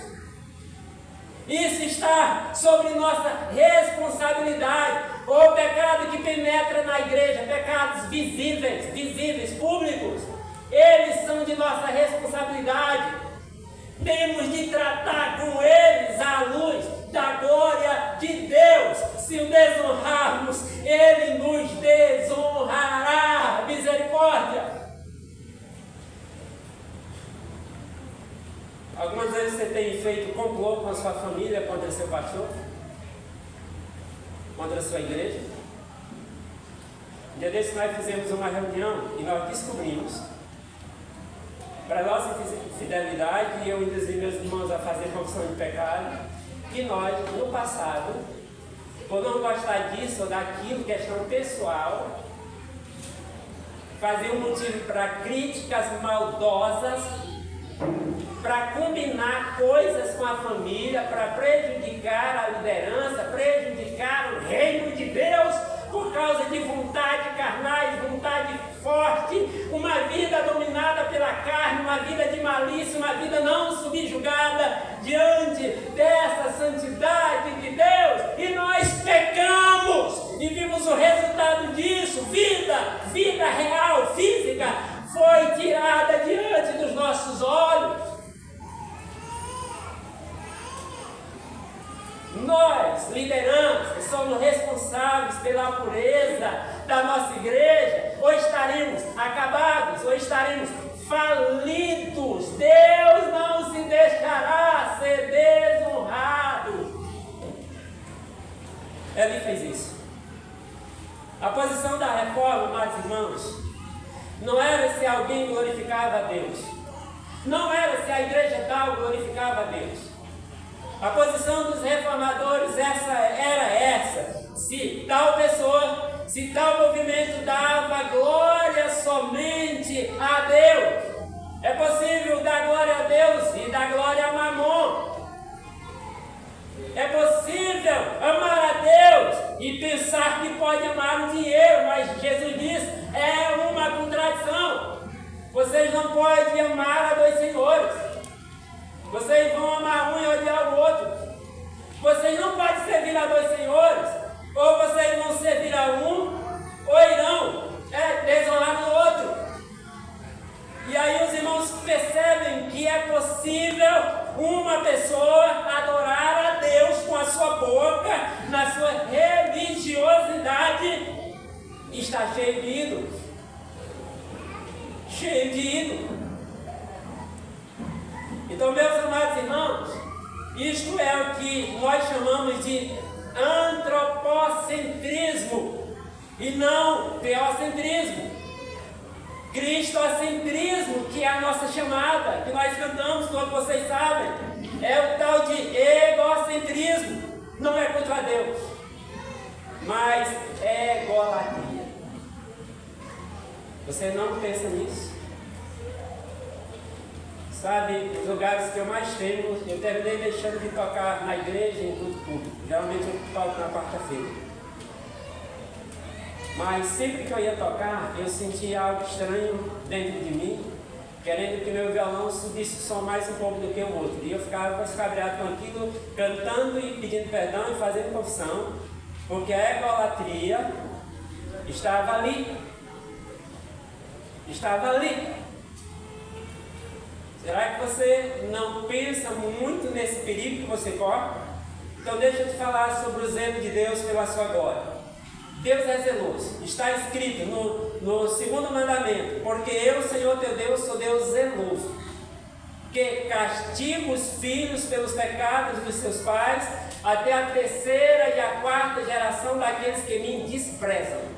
Isso está sobre nossa responsabilidade. O pecado que penetra na igreja, pecados visíveis, públicos, eles são de nossa responsabilidade. Temos de tratar com eles à luz da glória de Deus. Se o desonrarmos, Ele nos desonrará. Misericórdia. Algumas vezes você tem feito complô com a sua família contra seu pastor? contra a sua igreja? Um dia desse nós fizemos uma reunião e nós descobrimos, para nossa fidelidade, e eu induzi meus irmãos a fazer confissão de pecado, que nós, no passado, por não gostar disso ou daquilo, questão pessoal, fazia um motivo para críticas maldosas, para combinar coisas com a família, para prejudicar a liderança, prejudicar o reino de Deus, por causa de vontade carnais, vontade forte, uma vida dominada pela carne, uma vida de malícia, uma vida não subjugada diante dessa santidade de Deus, e nós pecamos, e vimos o resultado disso. Vida real, física, foi tirada diante dos nossos olhos. Nós, lideranças, somos responsáveis pela pureza da nossa igreja, ou estaremos acabados, ou estaremos falidos. Deus não se deixará ser desonrado. Ele fez isso. A posição da reforma, amados irmãos, não era se alguém glorificava a Deus, não era se a igreja tal glorificava a Deus. A posição dos reformadores era essa: se tal pessoa, se tal movimento dava glória somente a Deus, é possível dar glória a Deus e dar glória a Mamon. É possível amar a Deus e pensar que pode amar o dinheiro, mas Jesus diz, é uma contradição. Vocês não podem amar a dois senhores. Vocês vão amar um e odiar o outro. Vocês não podem servir a dois senhores. Ou vocês vão servir a um, ou irão desonrar o outro. E aí os irmãos percebem que é possível uma pessoa adorar a Deus com a sua boca, na sua religiosidade, e está cheio de ídolos. Cheio de ídolos. Então, meus amados irmãos, isto é o que nós chamamos de antropocentrismo e não teocentrismo. Cristocentrismo, que é a nossa chamada, que nós cantamos, todos vocês sabem, é o tal de egocentrismo. Não é contra Deus, mas é egolatria. Você não pensa nisso? Sabe, os lugares que eu mais temo, eu terminei deixando de tocar na igreja em tudo público. Geralmente eu toco na quarta-feira. Mas sempre que eu ia tocar, eu sentia algo estranho dentro de mim, querendo que meu violão subisse o som mais um pouco do que o outro. E eu ficava escabriado com aquilo, cantando e pedindo perdão e fazendo confissão, porque a egolatria estava ali. Estava ali. Será que você não pensa muito nesse perigo que você corre? Então deixa eu te falar sobre o zelo de Deus pela sua glória. Deus é zeloso. Está escrito no segundo mandamento: porque eu, Senhor teu Deus, sou Deus zeloso, que castigo os filhos pelos pecados dos seus pais, até a terceira e a quarta geração daqueles que me desprezam.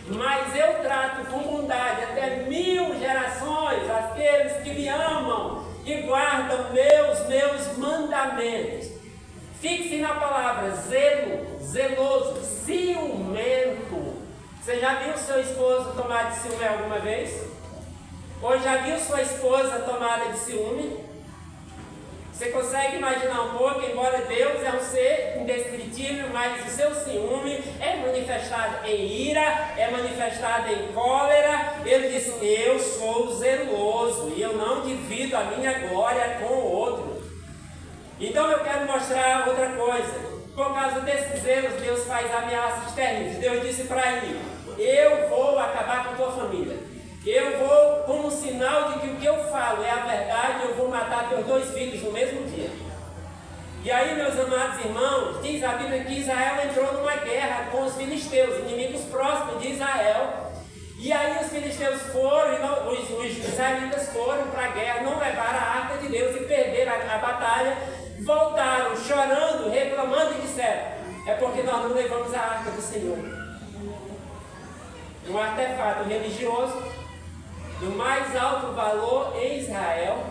Mas eu trato com bondade até 1000 gerações aqueles que me amam e guardam meus mandamentos. Fixe na palavra zelo, zeloso, ciumento. Você já viu seu esposo tomar de ciúme alguma vez? Ou já viu sua esposa tomada de ciúme? Você consegue imaginar um pouco, embora Deus é um ser indescritível, mas o seu ciúme é manifestado em ira, é manifestado em cólera. Ele diz: eu sou zeloso e eu não divido a minha glória com o outro. Então eu quero mostrar outra coisa. Por causa desses zelos, Deus faz ameaças terríveis. Deus disse para ele: eu vou acabar com a tua família. Eu vou, como sinal de que o que eu falo é a verdade, eu vou matar teus 2 filhos no mesmo dia. E aí, meus amados irmãos, diz a Bíblia que Israel entrou numa guerra com os filisteus, inimigos próximos de Israel. E aí os filisteus foram, os israelitas foram para a guerra, não levaram a arca de Deus e perderam a batalha. Voltaram chorando, reclamando e disseram: é porque nós não levamos a arca do Senhor. Um artefato religioso do mais alto valor em Israel,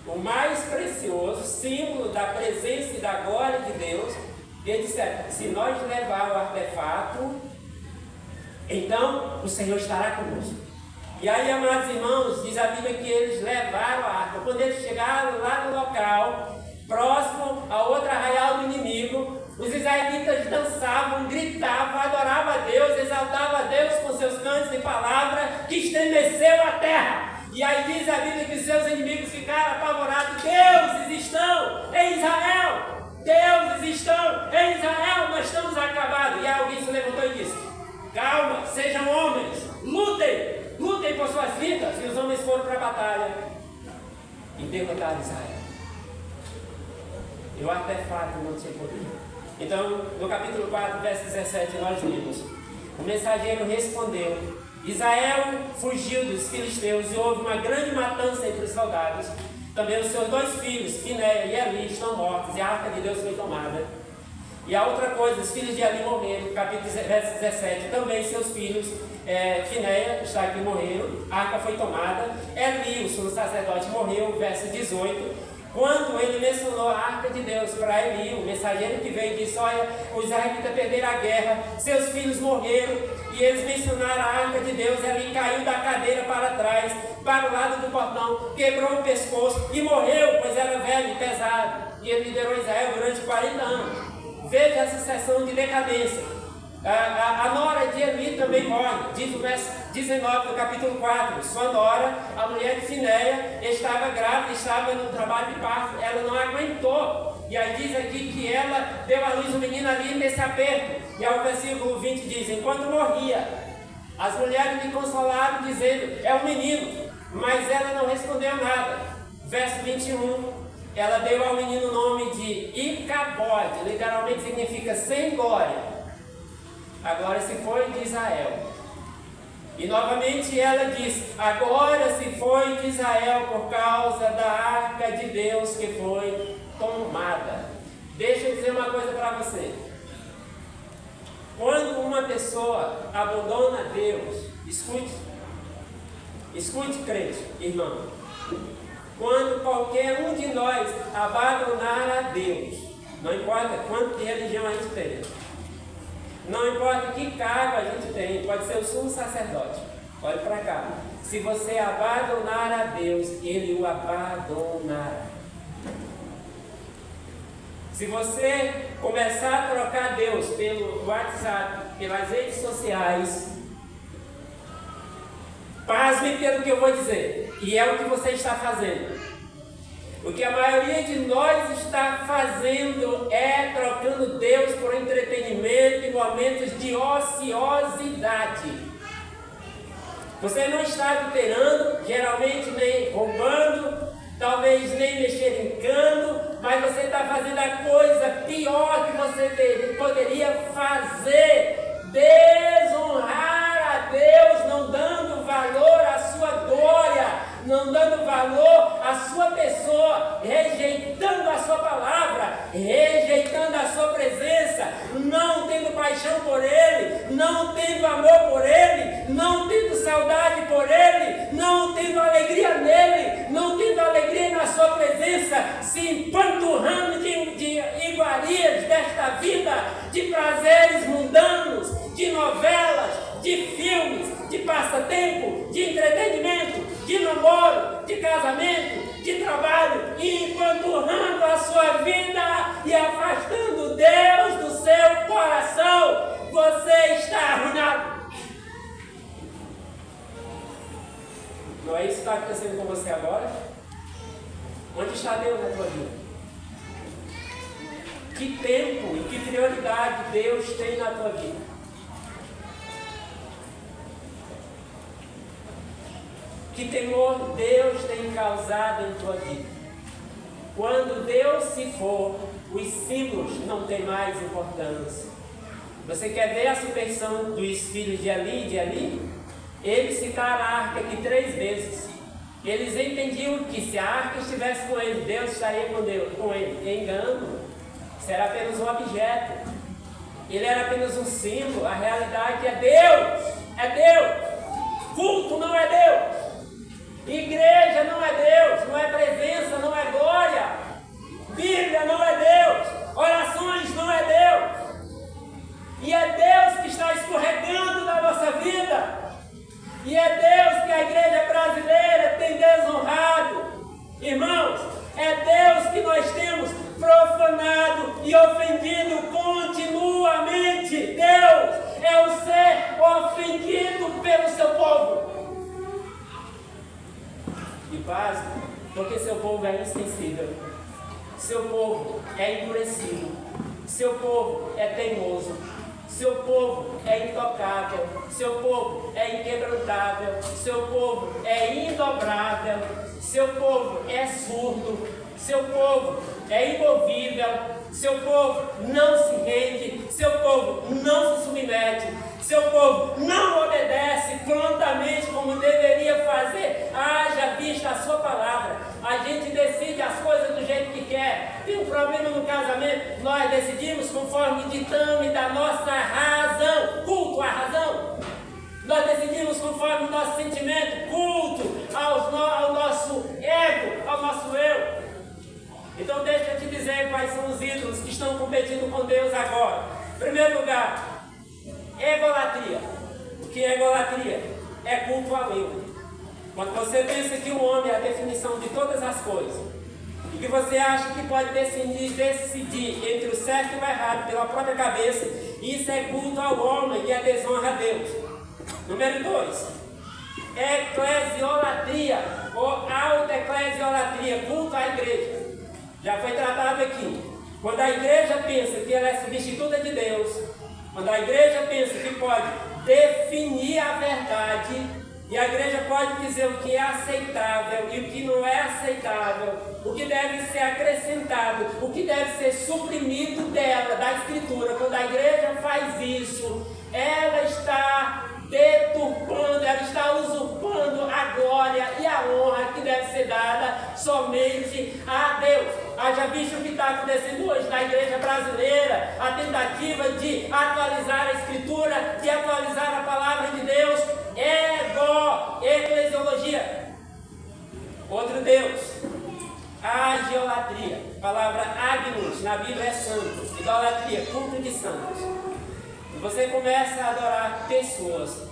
o mais precioso, símbolo da presença e da glória de Deus. E eles disseram, se nós levar o artefato, então o Senhor estará conosco. E aí, amados irmãos, diz a Bíblia que eles levaram a arca. Quando eles chegaram lá no local, próximo a outro arraial do inimigo, os israelitas dançavam, gritavam, adoravam a Deus, exaltavam a Deus com seus cantos de palavra, que estremeceu a terra. E aí diz a Bíblia que os seus inimigos ficaram apavorados. Deuses estão em Israel! Deuses estão em Israel! Nós estamos acabados. E aí alguém se levantou e disse, calma, sejam homens, lutem por suas vidas. E os homens foram para a batalha e derrotaram Israel. E o artefato não tinha poder. Então, no capítulo 4, verso 17, nós lemos, o mensageiro respondeu, Israel fugiu dos filisteus e houve uma grande matança entre os soldados. Também os seus 2 filhos, Finéia e Eli, estão mortos e a arca de Deus foi tomada. E a outra coisa, os filhos de Eli morreram, capítulo verso 17, também seus filhos, Finéia, está aqui, morreram, a arca foi tomada. Eli, o sumo sacerdote, morreu, verso 18. Quando ele mencionou a arca de Deus para Eli, o mensageiro que veio e disse, olha, os israelitas perderam a guerra, seus filhos morreram, e eles mencionaram a arca de Deus, Eli caiu da cadeira para trás, para o lado do portão, quebrou o pescoço e morreu, pois era velho e pesado, e ele liderou Israel durante 40 anos. Veja a sucessão de decadência. A nora de Eli também morre, diz o verso 19 do capítulo 4. Sua nora, a mulher de Finéia, estava grávida, estava no trabalho de parto, ela não aguentou. E aí diz aqui que ela deu à luz um menino ali nesse aperto. E aí o versículo 20 diz, enquanto morria, as mulheres lhe consolaram dizendo, é um menino, mas ela não respondeu nada. Verso 21, ela deu ao menino o nome de Icabode, literalmente significa sem glória. A glória se foi de Israel. E novamente ela diz, agora se foi de Israel por causa da arca de Deus que foi tomada. Deixa eu dizer uma coisa para você. Quando uma pessoa abandona Deus, escute crente, irmão. Quando qualquer um de nós abandonar a Deus, não importa quanto de religião a gente tem, não importa que cargo a gente tem, pode ser o sumo sacerdote. Olhe para cá. Se você abandonar a Deus, Ele o abandonará. Se você começar a trocar Deus pelo WhatsApp, pelas redes sociais, pasme pelo que eu vou dizer. E é o que você está fazendo. O que a maioria de nós está fazendo é trocando Deus por entretenimento e momentos de ociosidade. Você não está adulterando, geralmente nem roubando, talvez nem mexer em cano, mas você está fazendo a coisa pior que você poderia fazer: desonrar a Deus, não dando valor à sua glória, não dando valor à sua pessoa, rejeitando a sua palavra, rejeitando a sua presença, não tendo paixão por Ele, não tendo amor por Ele, não tendo saudade por Ele, não tendo alegria nele, não tendo alegria na sua presença, se empanturrando de iguarias desta vida, de prazeres mundanos, de novelas, de filmes, de passatempo, de entretenimento, de namoro, de casamento, de trabalho, e empanturrando a sua vida e afastando Deus do seu coração. Você está arruinado. Não é isso que está acontecendo com você agora? Onde está Deus na tua vida? Que tempo e que prioridade Deus tem na tua vida? Que temor Deus tem causado em tua vida? Quando Deus se for, os símbolos não têm mais importância. Você quer ver a suspeição dos filhos de Eli e de Eli? Eles citaram a arca aqui 3 vezes. Eles entendiam que se a arca estivesse com ele, Deus estaria com ele. Engano. Isso era apenas um objeto. Ele era apenas um símbolo. A realidade é Deus. É Deus. Culto não é Deus. Igreja não é Deus. Não é presença, não é glória. Bíblia não é Deus. Orações não é Deus. E é Deus que está escorregando na nossa vida. E é Deus que a igreja brasileira tem desonrado. Irmãos, é Deus que nós temos profanado e ofendido continuamente. Deus é o ser ofendido pelo seu povo. E básico, porque seu povo é insensível. Seu povo é endurecido. Seu povo é teimoso. Seu povo é intocável, seu povo é inquebrantável, seu povo é indobrável, seu povo é surdo, seu povo é imovível, seu povo não se rende, seu povo não se submete, seu povo não obedece prontamente como deveria fazer, haja vista a sua palavra. A gente decide as coisas do jeito que quer. Tem um problema no casamento, nós decidimos conforme o ditame da nossa razão, culto à razão. Nós decidimos conforme o nosso sentimento, culto ao nosso ego, ao nosso eu. Então deixa eu te dizer quais são os ídolos que estão competindo com Deus agora. Em primeiro lugar, egolatria. O que é egolatria? É culto ao eu. Quando você pensa que o homem é a definição de todas as coisas, e que você acha que pode decidir entre o certo e o errado pela própria cabeça, isso é culto ao homem e é desonra a Deus. Número 2, eclesiolatria ou auto-eclesiolatria, culto à igreja. Já foi tratado aqui. Quando a igreja pensa que ela é substituta de Deus, quando a igreja pensa que pode definir a verdade, e a igreja pode dizer o que é aceitável e o que não é aceitável, o que deve ser acrescentado, o que deve ser suprimido dela, da Escritura. Quando a igreja faz isso, ela está deturpando, ela está usurpando a glória e a honra que deve ser dada somente a Deus. Haja visto o que está acontecendo hoje na igreja brasileira, a tentativa de atualizar a Escritura, de atualizar a palavra de Deus, eclesiologia. Outro Deus, agiolatria. A palavra agnus na Bíblia é santo, idolatria, culto de santos. Você começa a adorar pessoas,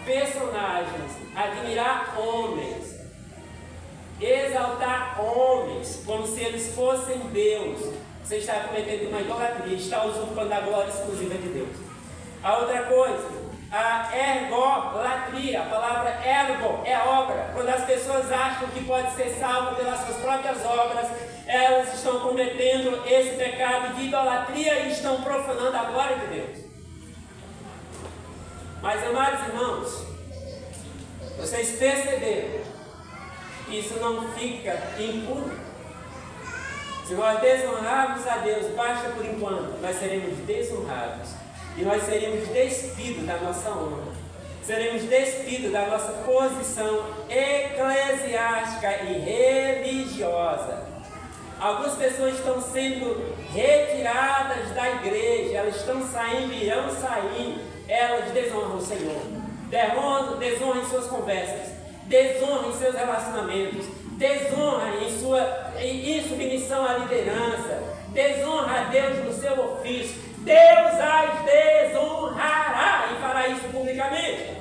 personagens, admirar homens, exaltar homens como se eles fossem Deus. Você está cometendo uma idolatria, está usurpando a glória exclusiva de Deus. A outra coisa, a ergolatria. A palavra ergo é obra. Quando as pessoas acham que pode ser salvo pelas suas próprias obras, elas estão cometendo esse pecado de idolatria e estão profanando a glória de Deus. Mas, amados irmãos, vocês perceberam que isso não fica impune? Se nós desonrarmos a Deus, basta por enquanto, nós seremos desonrados. E nós seremos despidos da nossa honra. Seremos despidos da nossa posição eclesiástica e religiosa. Algumas pessoas estão sendo retiradas da igreja, elas estão saindo e irão sair. Elas desonram o Senhor, desonram em suas conversas, desonram em seus relacionamentos, desonram em submissão à liderança, desonra a Deus no seu ofício. Deus as desonrará e fará isso publicamente.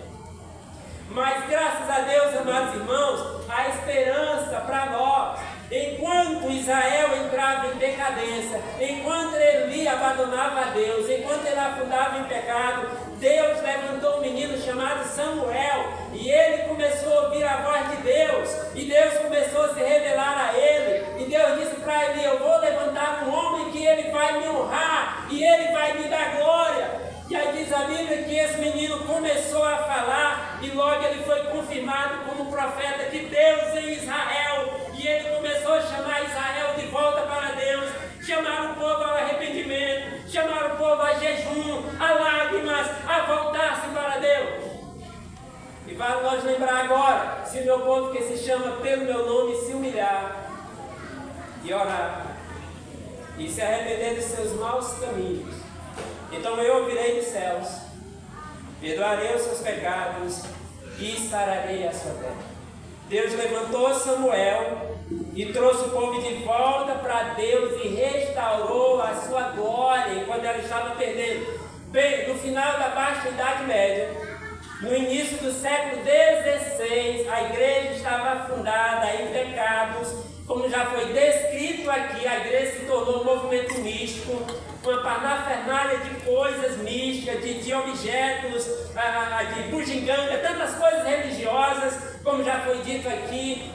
Mas graças a Deus, amados irmãos, há esperança para nós. Enquanto Israel entrava em decadência, enquanto Eli abandonava a Deus, enquanto ele afundava em pecado, Deus levantou um menino chamado Samuel, e ele começou a ouvir a voz de Deus, e Deus começou a se revelar a ele, e Deus disse para Eli: eu vou levantar um homem que ele vai me honrar, e ele vai me dar glória. E aí diz a Bíblia que esse menino começou a falar, e logo ele foi confirmado como profeta de Deus em Israel, e ele começou a chamar Israel de volta para Deus, chamar o povo ao arrependimento, chamar o povo a jejum, a lágrimas, a voltar-se para Deus. E vale nós lembrar agora, se o meu povo que se chama pelo meu nome se humilhar e orar e se arrepender dos seus maus caminhos, então eu ouvirei dos céus, perdoarei os seus pecados e sararei a sua terra. Deus levantou Samuel e trouxe o povo de volta para Deus e restaurou a sua glória quando ela estava perdendo. Bem, no final da Baixa Idade Média, no início do século XVI, a igreja estava afundada em pecados, como já foi descrito aqui. A igreja se tornou um movimento místico, uma parafernália de coisas místicas, de objetos, de bugiganga, tantas coisas religiosas, como já foi dito aqui.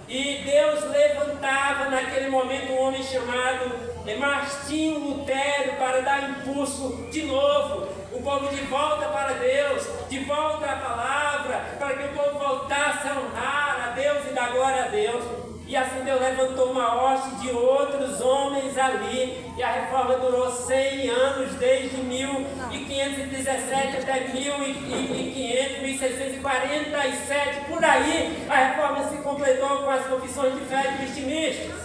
E Deus levantava naquele momento um homem chamado Martinho Lutero para dar impulso de novo, o povo de volta para Deus, de volta à palavra, para que o povo voltasse a honrar a Deus e dar glória a Deus. E assim Deus levantou uma hoste de outros homens ali, e a reforma durou 100 anos, desde 1517 até 1500, 1647, por aí a reforma se completou com as confissões de fé cristianistas.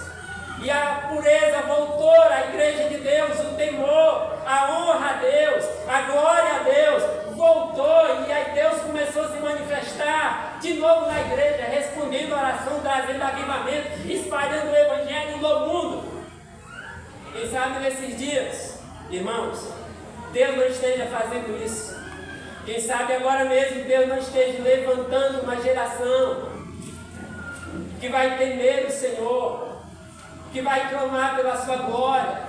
E a pureza voltou à igreja de Deus, o temor, a honra a Deus, a glória a Deus, voltou, e aí Deus começou a se manifestar de novo na igreja, respondendo a oração, trazendo avivamento, espalhando o evangelho no mundo. Quem sabe nesses dias, irmãos, Deus não esteja fazendo isso. Quem sabe agora mesmo Deus não esteja levantando uma geração que vai temer o Senhor, que vai clamar pela sua glória,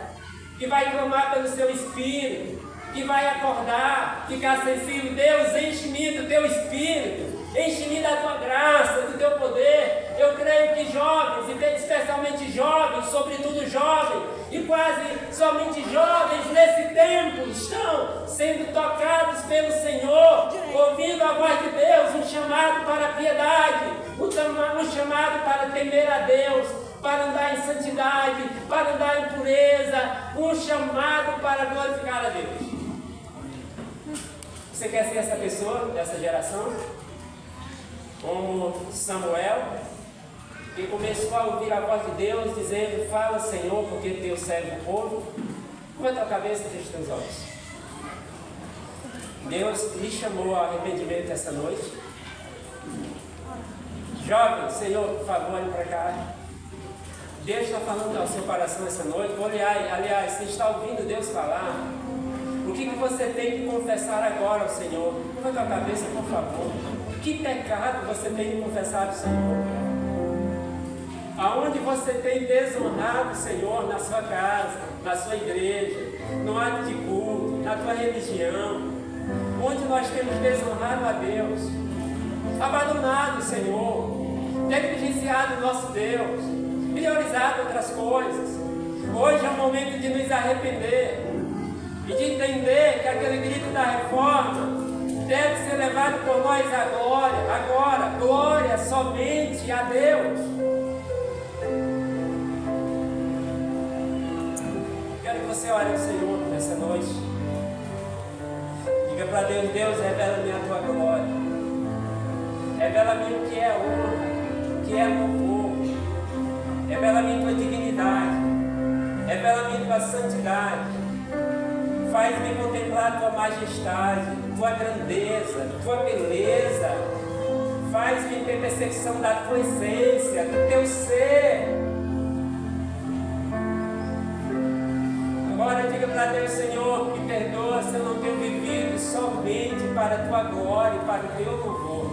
que vai clamar pelo seu Espírito, que vai acordar, ficar sensível. Deus, enche-me do teu Espírito, enche-me da tua graça, do teu poder. Eu creio que jovens, e especialmente jovens, sobretudo jovens, e quase somente jovens nesse tempo, estão sendo tocados pelo Senhor, ouvindo a voz de Deus, um chamado para a piedade, um chamado para temer a Deus, para andar em santidade, para andar em pureza, um chamado para glorificar a Deus. Você quer ser essa pessoa, dessa geração? Como Samuel, que começou a ouvir a voz de Deus, dizendo: fala, Senhor, porque teu servo o povo. Curva a tua cabeça e fecha os teus olhos. Deus lhe chamou ao arrependimento essa noite. Jovem, Senhor, por favor, olhe para cá. Deus está falando ao seu coração essa noite. Aliás, você está ouvindo Deus falar? O que você tem que confessar agora ao Senhor? Curva a tua cabeça, por favor. Que pecado você tem que confessar ao Senhor? Aonde você tem desonrado o Senhor na sua casa, na sua igreja, no ato de culto, na tua religião? Onde nós temos desonrado a Deus, abandonado o Senhor, negligenciado o nosso Deus, priorizado outras coisas? Hoje é o momento de nos arrepender e de entender que aquele grito da reforma deve ser levado por nós à glória, agora, glória somente a Deus. Quero que você ore ao Senhor nessa noite. Diga para Deus: Deus, revela-me a tua glória, revela-me o que é honra, o que é louvor, revela-me a tua dignidade, revela-me a tua santidade. Faz-me contemplar a tua majestade, tua grandeza, tua beleza. Faz-me ter percepção da tua essência, do teu ser. Agora diga para Deus: Senhor, me perdoa se eu não tenho vivido somente para a tua glória e para o teu louvor.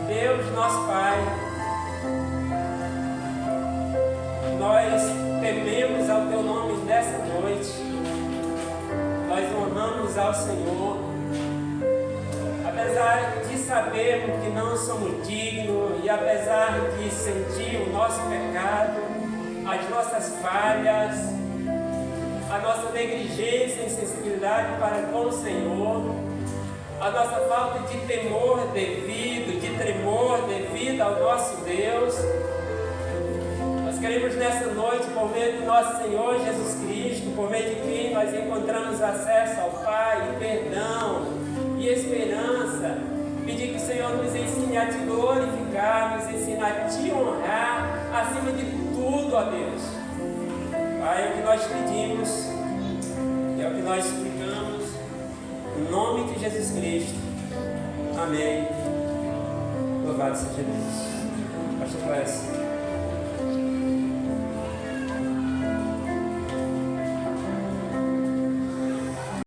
Deus, nosso Pai, nós tememos ao teu nome nessa noite, nós honramos ao Senhor, apesar de sabermos que não somos dignos e apesar de sentir o nosso pecado, as nossas falhas, a nossa negligência e insensibilidade para com o Senhor, a nossa falta de temor devido, de tremor devido ao nosso Deus. Nós queremos nessa noite, por meio do nosso Senhor Jesus Cristo, por meio de quem nós encontramos acesso ao Pai, perdão e esperança, pedir que o Senhor nos ensine a te glorificar, nos ensine a te honrar, acima de tudo, ó Deus. Pai, é o que nós pedimos, é o que nós suplicamos, em nome de Jesus Cristo. Amém. Louvado seja Deus. Pastor Clécio.